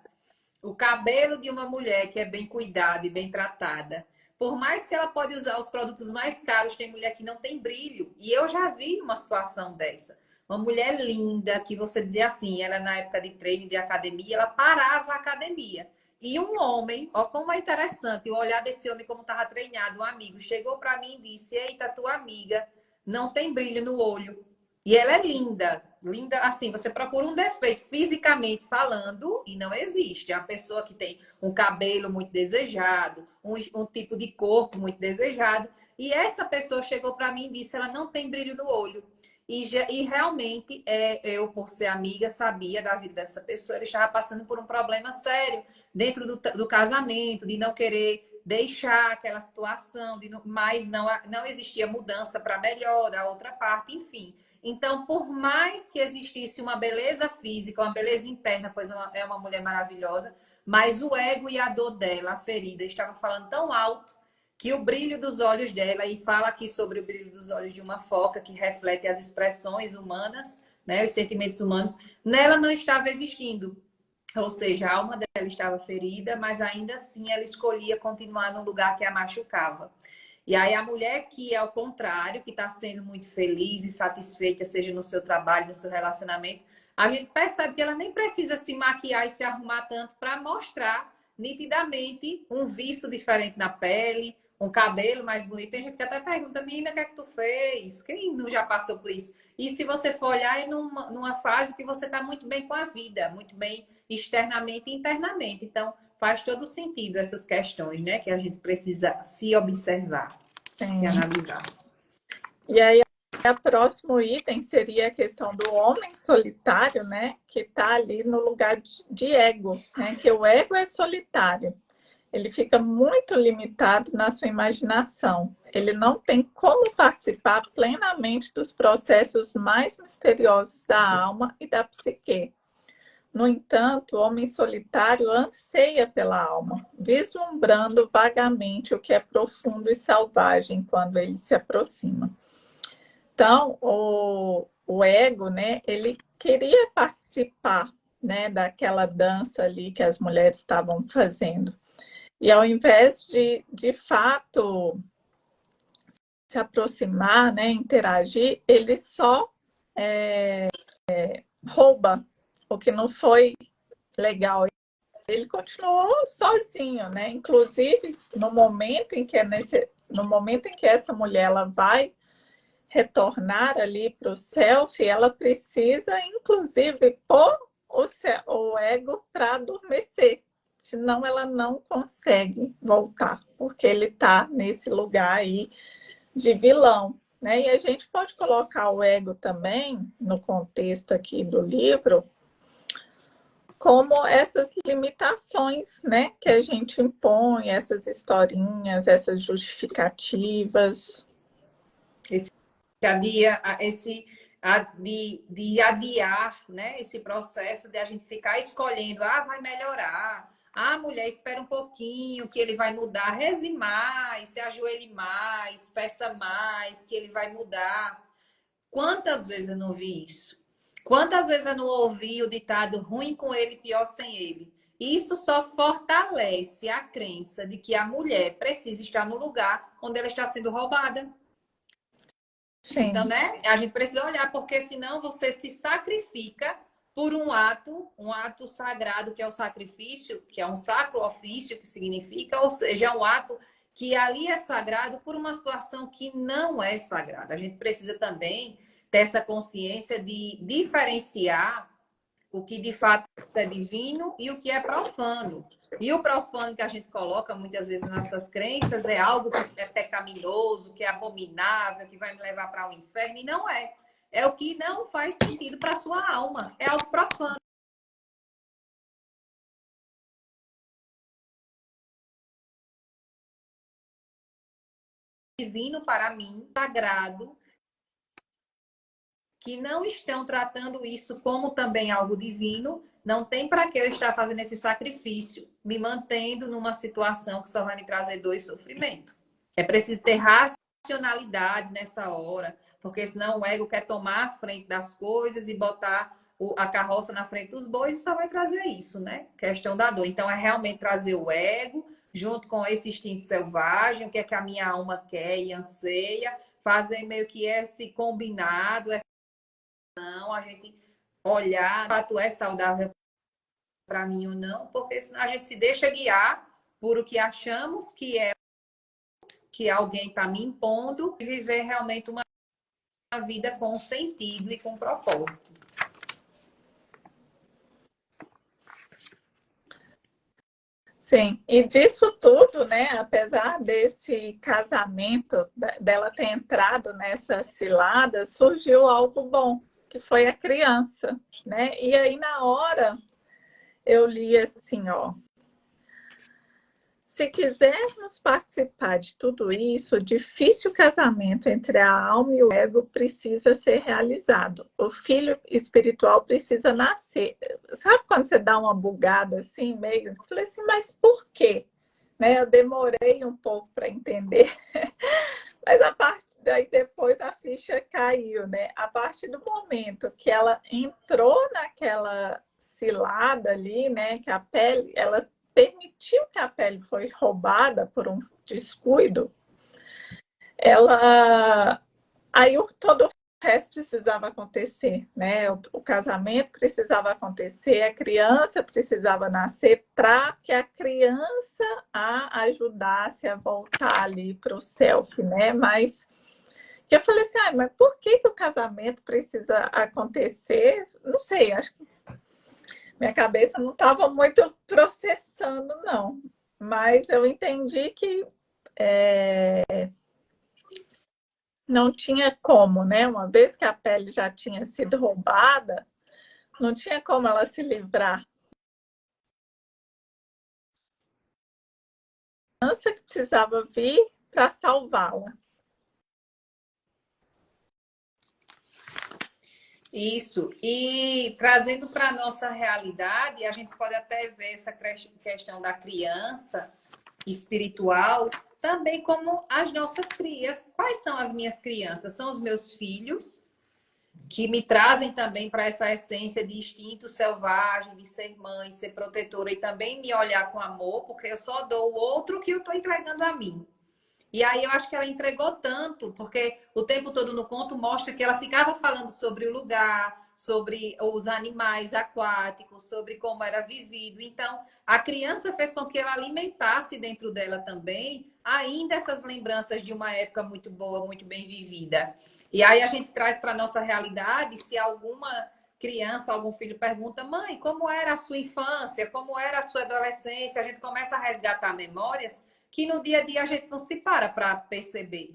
o cabelo de uma mulher que é bem cuidada e bem tratada. Por mais que ela pode usar os produtos mais caros, tem mulher que não tem brilho. E eu já vi uma situação dessa. Uma mulher linda, que você dizia assim, ela na época de treino de academia, ela parava a academia. E um homem, ó como é interessante, o olhar desse homem como estava treinado, um amigo, chegou para mim e disse, eita, tua amiga não tem brilho no olho. E ela é linda, linda, assim, você procura um defeito fisicamente falando e não existe. É uma pessoa que tem um cabelo muito desejado, um tipo de corpo muito desejado. E essa pessoa chegou para mim e disse, ela não tem brilho no olho. E realmente, eu, por ser amiga, sabia da vida dessa pessoa. Ele estava passando por um problema sério dentro do casamento, de não querer deixar aquela situação, mas não existia mudança para melhor da outra parte, enfim. Então, por mais que existisse uma beleza física, uma beleza interna, pois é uma mulher maravilhosa, mas o ego e a dor dela, a ferida, estava falando tão alto que o brilho dos olhos dela, e fala aqui sobre o brilho dos olhos de uma foca que reflete as expressões humanas, né, os sentimentos humanos, nela não estava existindo. Ou seja, a alma dela estava ferida, mas ainda assim ela escolhia continuar no lugar que a machucava. E aí a mulher que é ao contrário, que está sendo muito feliz e satisfeita, seja no seu trabalho, no seu relacionamento, a gente percebe que ela nem precisa se maquiar e se arrumar tanto para mostrar nitidamente um viço diferente na pele, um cabelo mais bonito. Tem gente que até pergunta, menina, o que é que tu fez? Quem não já passou por isso? E se você for olhar, é numa fase que você está muito bem com a vida, muito bem externamente e internamente. Então, faz todo sentido essas questões, né? Que a gente precisa se observar, se Sim. analisar. E aí, o próximo item seria a questão do homem solitário, né? Que está ali no lugar de ego, né? Que o ego é solitário. Ele fica muito limitado na sua imaginação. Ele não tem como participar plenamente dos processos mais misteriosos da alma e da psique. No entanto, o homem solitário anseia pela alma, vislumbrando vagamente o que é profundo e selvagem quando ele se aproxima. Então, o ego, né, ele queria participar, né, daquela dança ali que as mulheres estavam fazendo. E ao invés de fato, se aproximar, né, interagir, ele só rouba, o que não foi legal. Ele continuou sozinho, né? Inclusive, no momento em que essa mulher ela vai retornar ali para o self, ela precisa, inclusive, pôr o ego para adormecer. Senão ela não consegue voltar, porque ele está nesse lugar aí de vilão. Né? E a gente pode colocar o ego também, no contexto aqui do livro, como essas limitações, né, que a gente impõe, essas historinhas, essas justificativas. De adiar, né, esse processo de a gente ficar escolhendo, vai melhorar, mulher, espera um pouquinho que ele vai mudar, reze mais, se ajoelhe mais, peça mais, que ele vai mudar. Quantas vezes eu não vi isso? Quantas vezes eu não ouvi o ditado ruim com ele, pior sem ele? Isso só fortalece a crença de que a mulher precisa estar no lugar onde ela está sendo roubada. Sim. Então, né? A gente precisa olhar, porque senão você se sacrifica por um ato sagrado, que é o sacrifício, que é um sacro ofício, que significa, ou seja, é um ato que ali é sagrado por uma situação que não é sagrada. A gente precisa também ter essa consciência de diferenciar o que de fato é divino e o que é profano. E o profano que a gente coloca muitas vezes nas nossas crenças é algo que é pecaminoso, que é abominável, que vai me levar para o inferno, e não é. É o que não faz sentido para a sua alma. É algo profano. Divino para mim, sagrado, que não estão tratando isso como também algo divino, não tem para que eu estar fazendo esse sacrifício, me mantendo numa situação que só vai me trazer dor e sofrimento. É preciso ter racionalidade nessa hora, porque senão o ego quer tomar a frente das coisas e botar a carroça na frente dos bois, e só vai trazer isso, né? Questão da dor. Então, é realmente trazer o ego junto com esse instinto selvagem, o que é que a minha alma quer e anseia, fazer meio que esse combinado, a gente olhar, o fato é saudável para mim ou não, porque senão a gente se deixa guiar por o que achamos que alguém está me impondo, e viver realmente uma vida com sentido e com propósito. Sim, e disso tudo, né, apesar desse casamento, dela ter entrado nessa cilada, surgiu algo bom, que foi a criança, né? E aí na hora eu li assim, ó, se quisermos participar de tudo isso, o difícil casamento entre a alma e o ego precisa ser realizado. O filho espiritual precisa nascer. Sabe quando você dá uma bugada assim, meio? Eu falei assim, mas por quê? Né? Eu demorei um pouco para entender, mas a partir daí depois a ficha caiu, né? A partir do momento que ela entrou naquela cilada ali, né? Que a pele, ela permitiu que a pele foi roubada por um descuido, ela aí todo o resto precisava acontecer, né? O casamento precisava acontecer, a criança precisava nascer para que a criança a ajudasse a voltar ali para o self, né? Mas que eu falei assim, mas por que o casamento precisa acontecer? Não sei, acho que minha cabeça não estava muito processando, não. Mas eu entendi que não tinha como, né? Uma vez que a pele já tinha sido roubada, não tinha como ela se livrar. A criança que precisava vir para salvá-la. Isso. E trazendo para a nossa realidade, a gente pode até ver essa questão da criança espiritual também como as nossas crias. Quais são as minhas crianças? São os meus filhos, que me trazem também para essa essência de instinto selvagem, de ser mãe, ser protetora e também me olhar com amor, porque eu só dou o outro que eu estou entregando a mim. E aí eu acho que ela entregou tanto, porque o tempo todo no conto mostra que ela ficava falando sobre o lugar, sobre os animais aquáticos, sobre como era vivido. Então, a criança fez com que ela alimentasse dentro dela também ainda essas lembranças de uma época muito boa, muito bem vivida. E aí a gente traz para a nossa realidade, se alguma criança, algum filho pergunta, mãe, como era a sua infância? Como era a sua adolescência? A gente começa a resgatar memórias que no dia a dia a gente não se para perceber.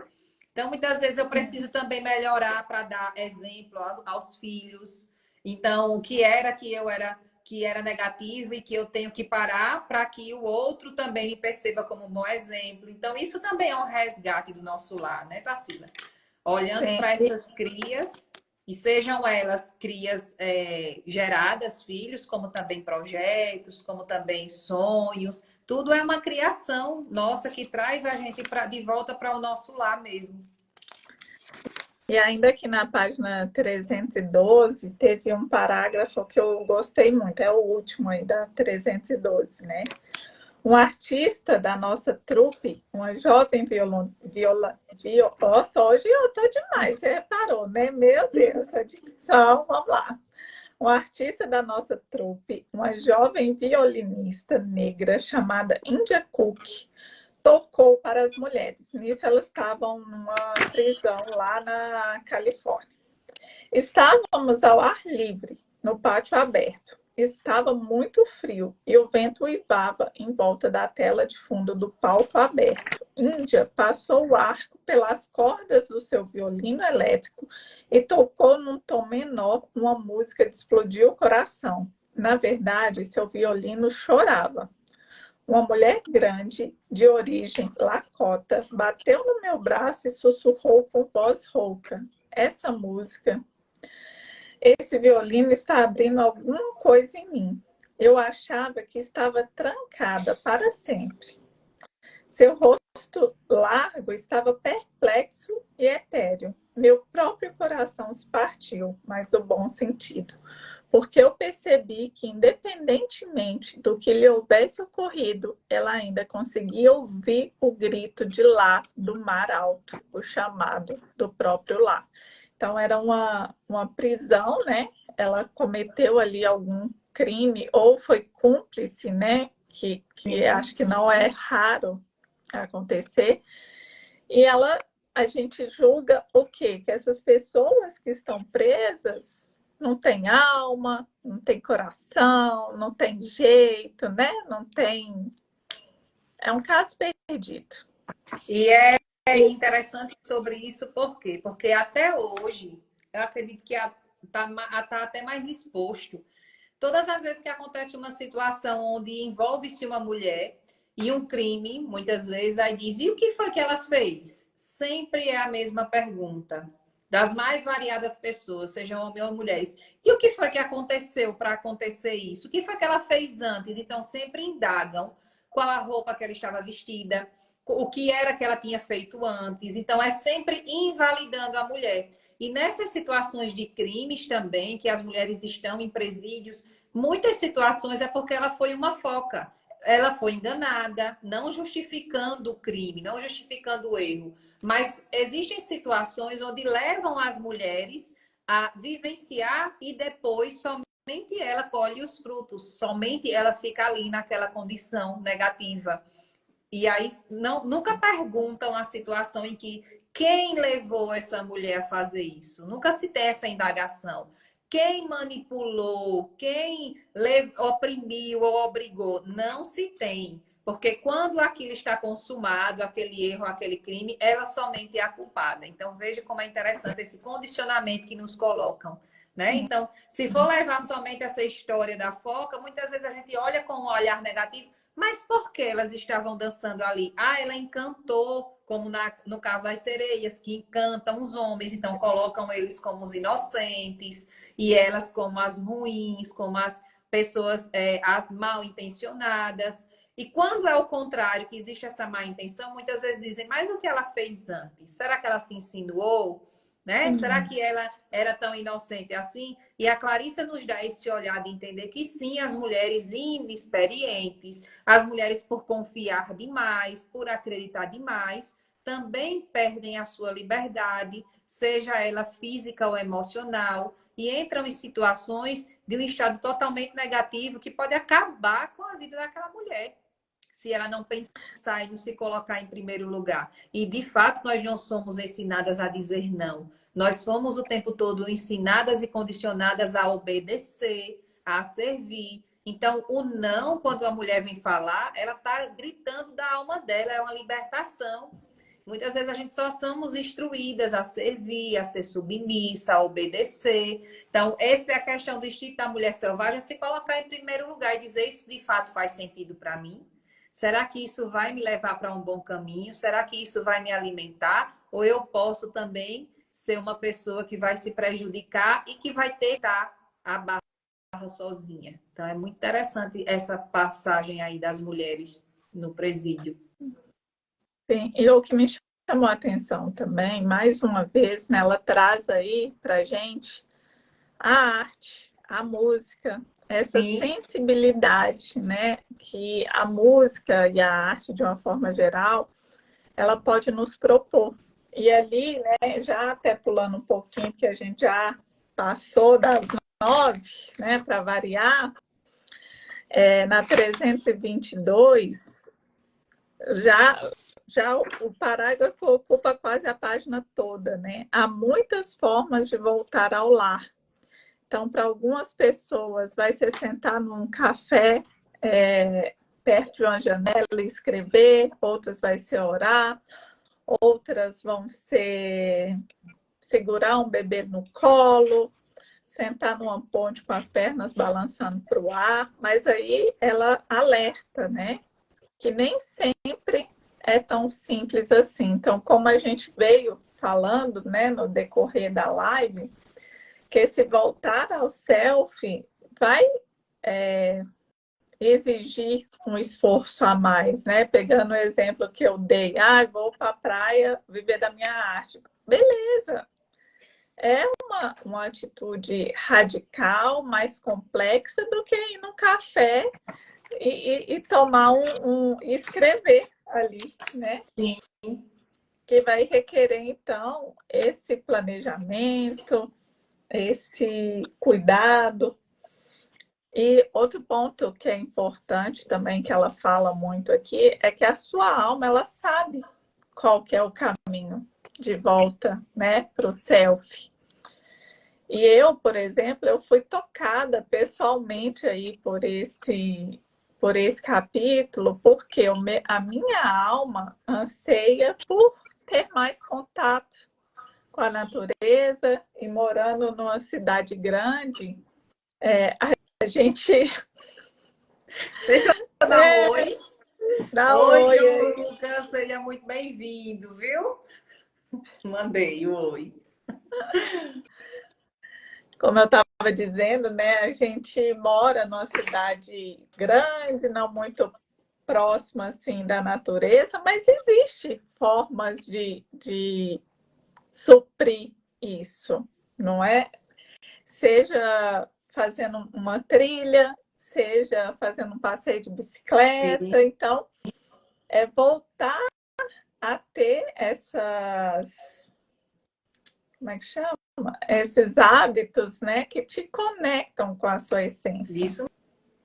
Então, muitas vezes eu preciso também melhorar para dar exemplo aos filhos. Então, o que era que era negativo e que eu tenho que parar para que o outro também me perceba como um bom exemplo. Então, isso também é um resgate do nosso lar, né, Tarsila? Olhando Sim. para essas crias, e sejam elas crias geradas, filhos, como também projetos, como também sonhos, tudo é uma criação nossa que traz a gente de volta para o nosso lar mesmo. E ainda aqui na página 312, teve um parágrafo que eu gostei muito, é o último aí da 312, né? Um artista da nossa trupe, uma jovem Nossa, hoje eu tô demais, você reparou, né? Meu Deus, a dicção, vamos lá. Um artista da nossa trupe, uma jovem violinista negra chamada India Cook, tocou para as mulheres. Nisso elas estavam numa prisão lá na Califórnia. Estávamos ao ar livre, no pátio aberto. Estava muito frio e o vento uivava em volta da tela de fundo do palco aberto. Índia passou o arco pelas cordas do seu violino elétrico e tocou num tom menor uma música que explodiu o coração. Na verdade, seu violino chorava. Uma mulher grande, de origem lakota, bateu no meu braço e sussurrou com voz rouca. Essa música, esse violino está abrindo alguma coisa em mim. Eu achava que estava trancada para sempre. Seu rosto largo estava perplexo e etéreo. Meu próprio coração se partiu, mas no bom sentido, porque eu percebi que, independentemente do que lhe houvesse ocorrido, ela ainda conseguia ouvir o grito de lá do mar alto, o chamado do próprio lar. Então, era uma prisão, né? Ela cometeu ali algum crime ou foi cúmplice, né? Que acho que não é raro acontecer. E a gente julga o quê? Que essas pessoas que estão presas não têm alma, não têm coração, não tem jeito, né? Não tem. É um caso perdido. E é interessante sobre isso, por quê? Porque até hoje, eu acredito que está até mais exposto. Todas as vezes que acontece uma situação onde envolve-se uma mulher e um crime, muitas vezes, aí diz, e o que foi que ela fez? Sempre é a mesma pergunta. Das mais variadas pessoas, sejam homens ou mulheres. E o que foi que aconteceu para acontecer isso? O que foi que ela fez antes? Então, sempre indagam qual a roupa que ela estava vestida, o que era que ela tinha feito antes. Então, é sempre invalidando a mulher. E nessas situações de crimes também, que as mulheres estão em presídios, muitas situações é porque ela foi uma foca. Ela foi enganada, não justificando o crime, não justificando o erro. Mas existem situações onde levam as mulheres a vivenciar e depois somente ela colhe os frutos, somente ela fica ali naquela condição negativa. E aí nunca perguntam a situação em que quem levou essa mulher a fazer isso. Nunca se tem essa indagação. Quem manipulou, quem oprimiu ou obrigou, não se tem. Porque quando aquilo está consumado, aquele erro, aquele crime, ela somente é a culpada. Então veja como é interessante esse condicionamento que nos colocam. Né? Então, se for levar somente essa história da foca, muitas vezes a gente olha com um olhar negativo, mas por que elas estavam dançando ali? Ah, ela encantou, como no caso das sereias, que encantam os homens, então colocam eles como os inocentes e elas como as ruins, como as pessoas, as mal intencionadas. E quando é o contrário, que existe essa má intenção, muitas vezes dizem, mas o que ela fez antes? Será que ela se insinuou? Né? Será que ela era tão inocente assim? E a Clarissa nos dá esse olhar de entender que sim, as mulheres inexperientes, as mulheres por confiar demais, por acreditar demais, também perdem a sua liberdade, seja ela física ou emocional, e entram em situações de um estado totalmente negativo que pode acabar com a vida daquela mulher, se ela não pensar e não se colocar em primeiro lugar. E, de fato, nós não somos ensinadas a dizer não. Nós fomos o tempo todo ensinadas e condicionadas a obedecer, a servir. Então, o não, quando a mulher vem falar, ela está gritando da alma dela, é uma libertação. Muitas vezes a gente só somos instruídas a servir, a ser submissa, a obedecer. Então, essa é a questão do instinto da mulher selvagem, se colocar em primeiro lugar e dizer isso de fato faz sentido para mim? Será que isso vai me levar para um bom caminho? Será que isso vai me alimentar? Ou eu posso também ser uma pessoa que vai se prejudicar e que vai ter que dar a barra sozinha? Então, é muito interessante essa passagem aí das mulheres no presídio. Sim, e o que me chamou a atenção também, mais uma vez, né, ela traz aí para gente a arte, a música, essa Sim, sensibilidade, né, que a música e a arte, de uma forma geral, ela pode nos propor. E ali, né, já até pulando um pouquinho, que a gente já passou das 9, né, para variar, na 322, já, já o parágrafo ocupa quase a página toda, né? Há muitas formas de voltar ao lar. Então, para algumas pessoas, vai ser sentar num café perto de uma janela e escrever, outras vai ser orar, outras vão ser segurar um bebê no colo, sentar numa ponte com as pernas balançando para o ar, mas aí ela alerta, né? Que nem sempre é tão simples assim. Então, como a gente veio falando, né, no decorrer da live, que esse voltar ao self vai exigir um esforço a mais, né? Pegando o exemplo que eu dei, vou para a praia viver da minha arte. Beleza, é uma atitude radical, mais complexa do que ir no café e tomar escrever ali, né? sim. Que vai requerer, então, esse planejamento, esse cuidado. E outro ponto que é importante também, que ela fala muito aqui, é que a sua alma, ela sabe qual que é o caminho de volta, né, para o self. E eu, por exemplo, eu fui tocada pessoalmente aí por esse capítulo, porque a minha alma anseia por ter mais contato com a natureza e morando numa cidade grande, a gente Deixa eu dar um oi. dá Oi, oi João aí. Lucas, seja muito bem-vindo, viu? Mandei o oi. Como eu estava dizendo, né, a gente mora numa cidade grande, não muito próxima assim da natureza, mas existe formas de suprir isso, não é? Seja fazendo uma trilha, seja fazendo um passeio de Sim, bicicleta. Então, é voltar a ter como é que chama? Esses hábitos, né, que te conectam com a sua essência. isso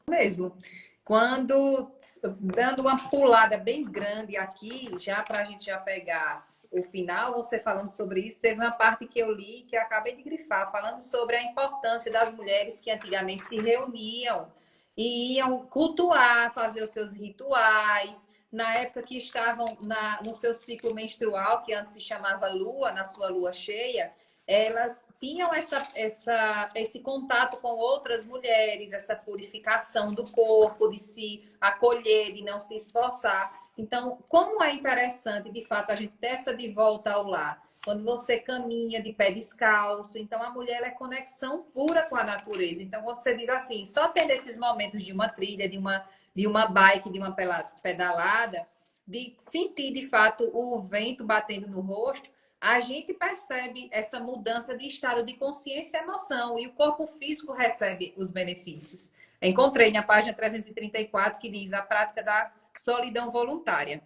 mesmo. Quando, dando uma pulada bem grande aqui, já para a gente já pegar o final, você falando sobre isso, teve uma parte que eu li que eu acabei de grifar, falando sobre a importância das mulheres que antigamente se reuniam e iam cultuar, fazer os seus rituais, na época que estavam no seu ciclo menstrual, que antes se chamava lua, na sua lua cheia, elas tinham esse contato com outras mulheres, essa purificação do corpo, de se acolher, de não se esforçar. Então, como é interessante, de fato, a gente ter essa de volta ao lar. Quando você caminha de pé descalço, então a mulher é conexão pura com a natureza. Então, quando você diz assim, só tendo esses momentos de uma trilha, de uma bike, de uma pedalada, de sentir de fato o vento batendo no rosto, a gente percebe essa mudança de estado de consciência e emoção, e o corpo físico recebe os benefícios. Encontrei na página 334 que diz a prática da solidão voluntária.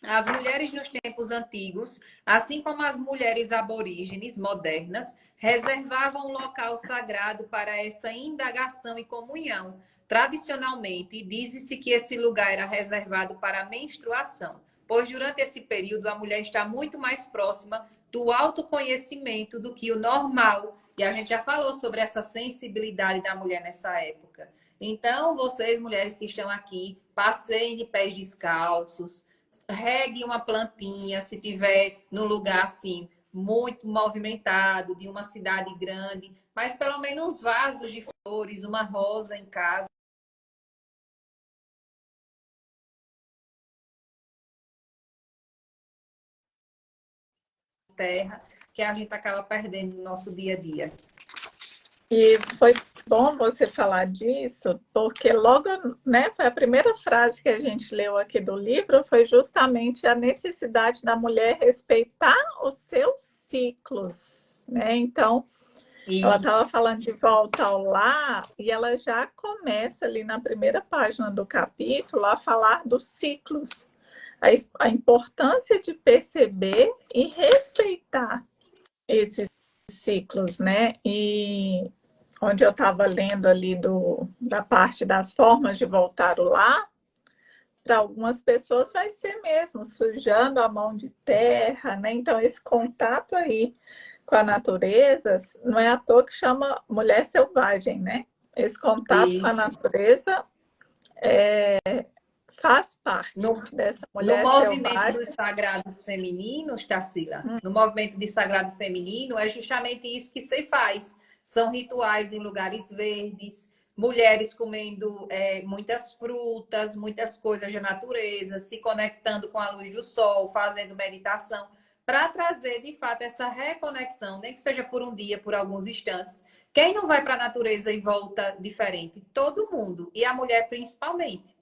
As mulheres nos tempos antigos, assim como as mulheres aborígenes modernas, reservavam um local sagrado para essa indagação e comunhão. Tradicionalmente, diz-se que esse lugar era reservado para a menstruação, pois durante esse período a mulher está muito mais próxima do autoconhecimento do que o normal. E a gente já falou sobre essa sensibilidade da mulher nessa época. Então, vocês, mulheres que estão aqui, passeiem de pés descalços, regue uma plantinha, se tiver num lugar assim muito movimentado, de uma cidade grande, mas pelo menos vasos de flores, uma rosa em casa, terra, que a gente acaba perdendo no nosso dia a dia. E foi bom você falar disso, porque logo, né, foi a primeira frase que a gente leu aqui do livro, foi justamente a necessidade da mulher respeitar os seus ciclos, né? Então, ela estava Isso. falando de volta ao lar e ela já começa ali na primeira página do capítulo a falar dos ciclos, a importância de perceber e respeitar esses ciclos, né? E onde eu estava lendo ali da parte das formas de voltar o lar, para algumas pessoas vai ser mesmo sujando a mão de terra, né? Então, esse contato aí com a natureza, não é à toa que chama mulher selvagem, né? Esse contato com a Isso. natureza faz parte No, dessa no mulher movimento selvagem. dos sagrados femininos, Tarsila, no movimento de sagrado feminino, é justamente isso que se faz. São rituais em lugares verdes, mulheres comendo muitas frutas, muitas coisas da natureza, se conectando com a luz do sol, fazendo meditação, para trazer, de fato, essa reconexão, nem que seja por um dia, por alguns instantes. Quem não vai para a natureza e volta diferente? Todo mundo, e a mulher principalmente.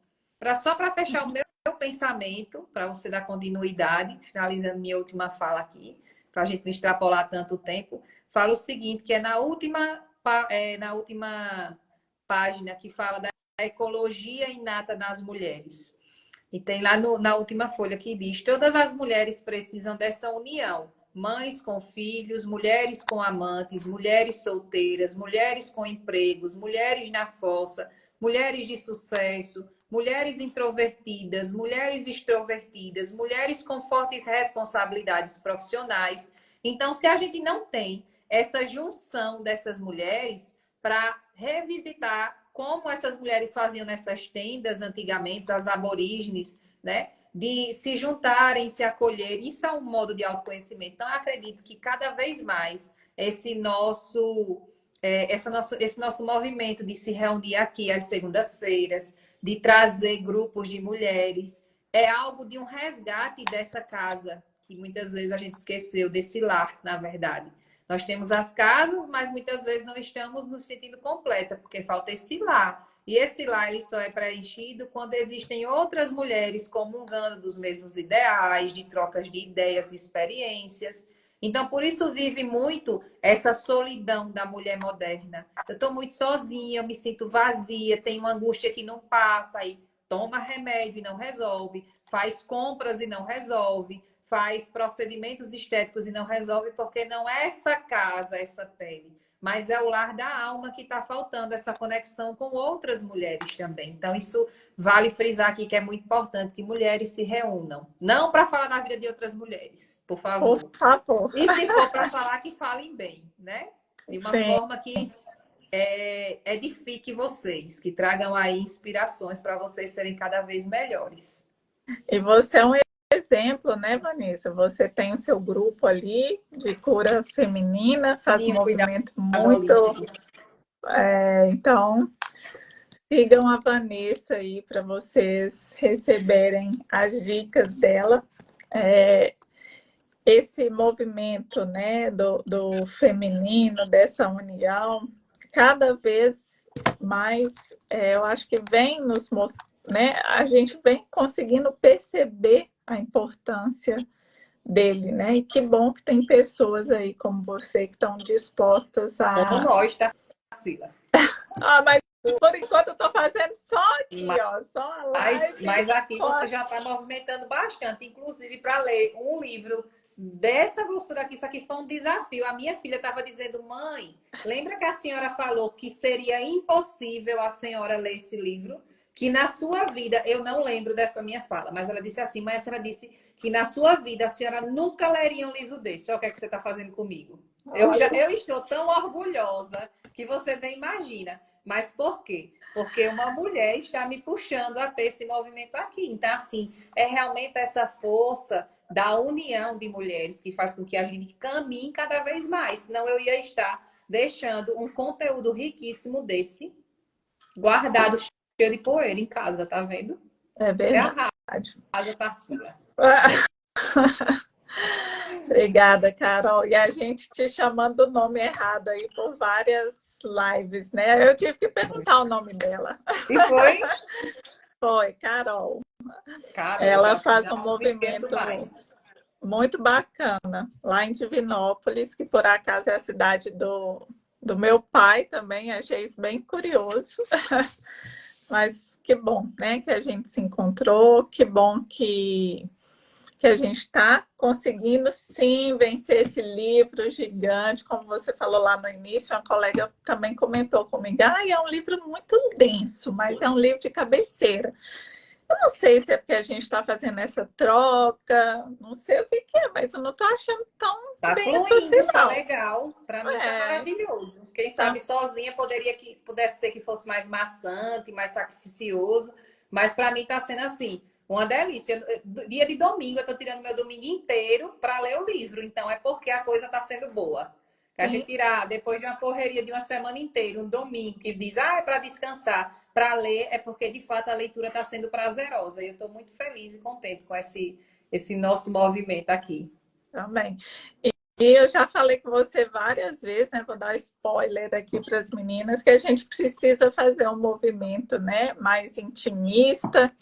Só para fechar o meu pensamento, para você dar continuidade, finalizando minha última fala aqui, para a gente não extrapolar tanto tempo, fala o seguinte, que é na última página que fala da ecologia inata nas mulheres. E tem lá na última folha que diz: todas as mulheres precisam dessa união. Mães com filhos, mulheres com amantes, mulheres solteiras, mulheres com empregos, mulheres na fossa, mulheres de sucesso, mulheres introvertidas, mulheres extrovertidas, mulheres com fortes responsabilidades profissionais. Então, se a gente não tem essa junção dessas mulheres para revisitar como essas mulheres faziam nessas tendas antigamente, as aborígenes, né? De se juntarem, se acolherem. Isso é um modo de autoconhecimento. Então, eu acredito que cada vez mais esse nosso movimento de se reunir aqui às segundas-feiras, de trazer grupos de mulheres, é algo de um resgate dessa casa, que muitas vezes a gente esqueceu, desse lar, na verdade. Nós temos as casas, mas muitas vezes não estamos no sentido completo, porque falta esse lar. E esse lar ele só é preenchido quando existem outras mulheres comungando dos mesmos ideais, de trocas de ideias e experiências. Então, por isso vive muito essa solidão da mulher moderna. Eu estou muito sozinha, eu me sinto vazia, tenho uma angústia que não passa, aí toma remédio e não resolve, faz compras e não resolve, faz procedimentos estéticos e não resolve, porque não é essa casa, essa pele, mas é o lar da alma que está faltando essa conexão com outras mulheres também. Então, isso vale frisar aqui que é muito importante que mulheres se reúnam. Não para falar da vida de outras mulheres, por Por favor. favor. E se for para falar, que falem bem, né? De uma Sim. forma que edifique vocês, que tragam aí inspirações para vocês serem cada vez melhores. E você é um exemplo, né, Vanessa? Você tem o seu grupo ali de cura feminina, faz um Sim, cuidar movimento da muito. holística. Então, sigam a Vanessa aí para vocês receberem as dicas dela. Esse movimento, né, do feminino, dessa união, cada vez mais, eu acho que vem nos mostrando, né, a gente vem conseguindo perceber a importância dele, né? E que bom que tem pessoas aí como você que estão dispostas Como a... nós, tá, Sila? Mas por enquanto eu estou fazendo só aqui, ó, só a live. Mas aqui você já está movimentando bastante, inclusive para ler um livro dessa grossura aqui. Isso aqui foi um desafio. A minha filha estava dizendo, mãe, lembra que a senhora falou que seria impossível a senhora ler esse livro? Que na sua vida, eu não lembro dessa minha fala, mas ela disse assim, mas a senhora disse que na sua vida a senhora nunca leria um livro desse. Olha o que é que você está fazendo comigo. Eu estou tão orgulhosa que você nem imagina. Mas por quê? Porque uma mulher está me puxando a ter esse movimento aqui. Então, assim, é realmente essa força da união de mulheres que faz com que a gente caminhe cada vez mais. Senão eu ia estar deixando um conteúdo riquíssimo desse guardado cheio de poeira em casa, tá vendo? É verdade. A casa tá assim. Obrigada, Carol. E a gente te chamando do nome errado aí por várias lives, né? Eu tive que perguntar o nome dela. E foi? Foi, Carol. Carol, ela faz um não movimento muito bacana lá em Divinópolis, que por acaso é a cidade do meu pai também. Achei isso bem curioso. Mas que bom, né? Que a gente se encontrou, que bom que a gente está conseguindo, sim, vencer esse livro gigante, como você falou lá no início, uma colega também comentou comigo, é um livro muito denso, mas é um livro de cabeceira. Eu não sei se é porque a gente está fazendo essa troca, não sei o que é, mas eu não estou achando tão denso fluindo, assim, tá não. legal. Para mim tá maravilhoso. Quem sabe sozinha pudesse ser que fosse mais maçante, mais sacrificioso, mas para mim tá sendo assim. Uma delícia. Dia de domingo, eu tô tirando meu domingo inteiro para ler o livro. Então, é porque a coisa tá sendo boa. Que a gente tirar, depois de uma correria de uma semana inteira, um domingo, que diz, é para descansar, para ler, é porque, de fato, a leitura está sendo prazerosa. E eu estou muito feliz e contente com esse nosso movimento aqui. Também. E eu já falei com você várias vezes, né? Vou dar spoiler aqui para as meninas, que a gente precisa fazer um movimento, né, mais intimista,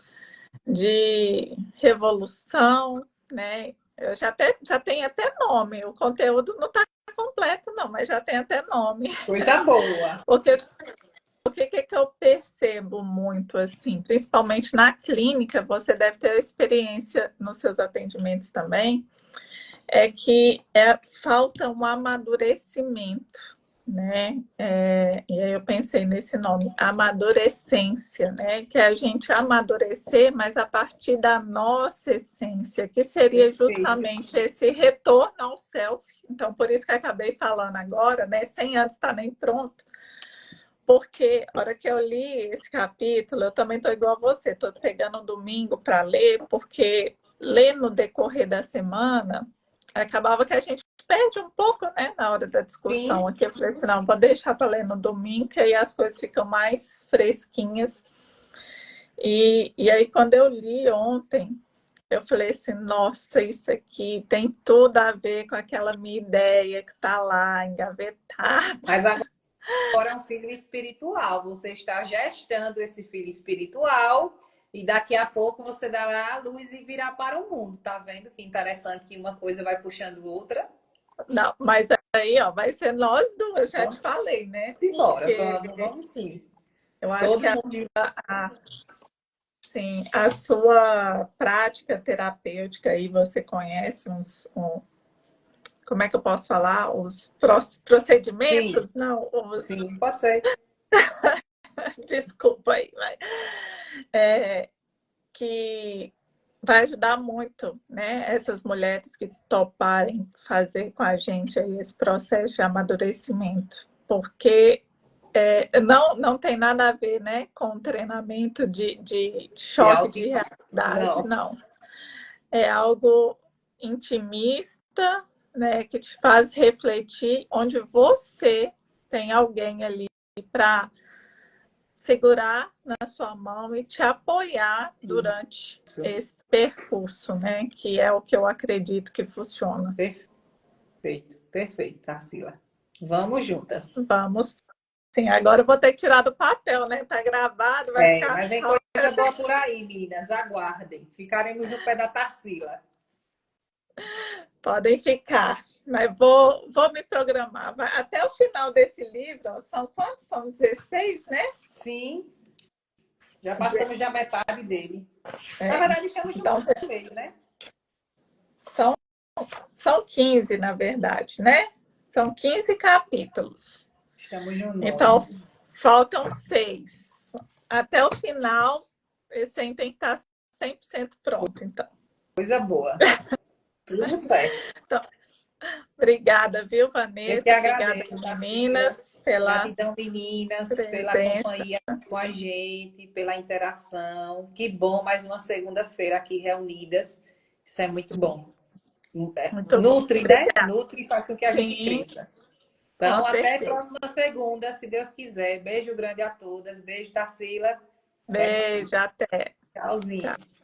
de revolução, né? Eu já tenho até nome, o conteúdo não está completo, não, mas já tem até nome. Coisa boa. Porque o que eu percebo muito, assim, principalmente na clínica, você deve ter experiência nos seus atendimentos também, é que falta um amadurecimento, né? E aí eu pensei nesse nome, amadurecência, né? Que é a gente amadurecer, mas a partir da nossa essência, que seria justamente esse retorno ao self. Então, por isso que eu acabei falando agora, né? Sem antes estar nem pronto. Porque a hora que eu li esse capítulo, eu também estou igual a você, estou pegando um domingo para ler, porque ler no decorrer da semana acabava que a gente perde um pouco, né, na hora da discussão Sim, aqui. Eu falei assim, não, vou deixar para ler no domingo, que aí as coisas ficam mais fresquinhas. E aí, quando eu li ontem, eu falei assim, nossa, isso aqui tem tudo a ver com aquela minha ideia que está lá engavetada. mas agora é um filho espiritual. Você está gestando esse filho espiritual e daqui a pouco você dará a luz e virá para o mundo. Tá vendo que interessante que uma coisa vai puxando outra? Não, mas aí, ó, vai ser nós duas, já te Vamos falei, né? embora, Porque vamos sim. eu acho que Todo mundo. assim, a sua prática terapêutica aí, você conhece como é que eu posso falar? Os Sim, procedimentos? Não, sim, pode ser. desculpa aí, mas que vai ajudar muito, né? Essas mulheres que toparem fazer com a gente aí esse processo de amadurecimento, porque não tem nada a ver, né, com treinamento de De choque alto de impacto. realidade, Não, não. É algo intimista, né, que te faz refletir, onde você tem alguém ali para segurar na sua mão e te apoiar durante isso. esse percurso, né? Que é o que eu acredito que funciona. Perfeito, perfeito, Tarsila. Vamos juntas. Vamos. Sim, agora eu vou ter que tirar do papel, né? Tá gravado, vai ficar Mas vem só. coisa boa por aí, meninas. Aguardem. Ficaremos no pé da Tarsila. Podem ficar. Mas vou me programar. Até o final desse livro, ó, são quantos? São 16, né? Sim, já passamos da metade dele. Na É, verdade, estamos no então, meio, né? são, são 15, na verdade, né? São 15 capítulos. Estamos no 9. Então, faltam 6. Até o final, esse aí tem que estar 100% pronto. Então, Coisa boa. Tudo certo. obrigada, viu, Eu que Vanessa? Obrigada, agradeço, Tarsila. meninas, pela Gratidão, meninas, pela presença. companhia com a gente, pela interação. Que bom, mais uma segunda-feira aqui reunidas. Isso é muito bom. Muito bom. Nutre, né? Obrigada. Nutre e faz com que a gente Sim, cresça. com Então, até a certeza. próxima segunda, se Deus quiser. Beijo grande a todas. Beijo, Tarsila. Até mais. Beijo, até. Tchauzinho. Tchau.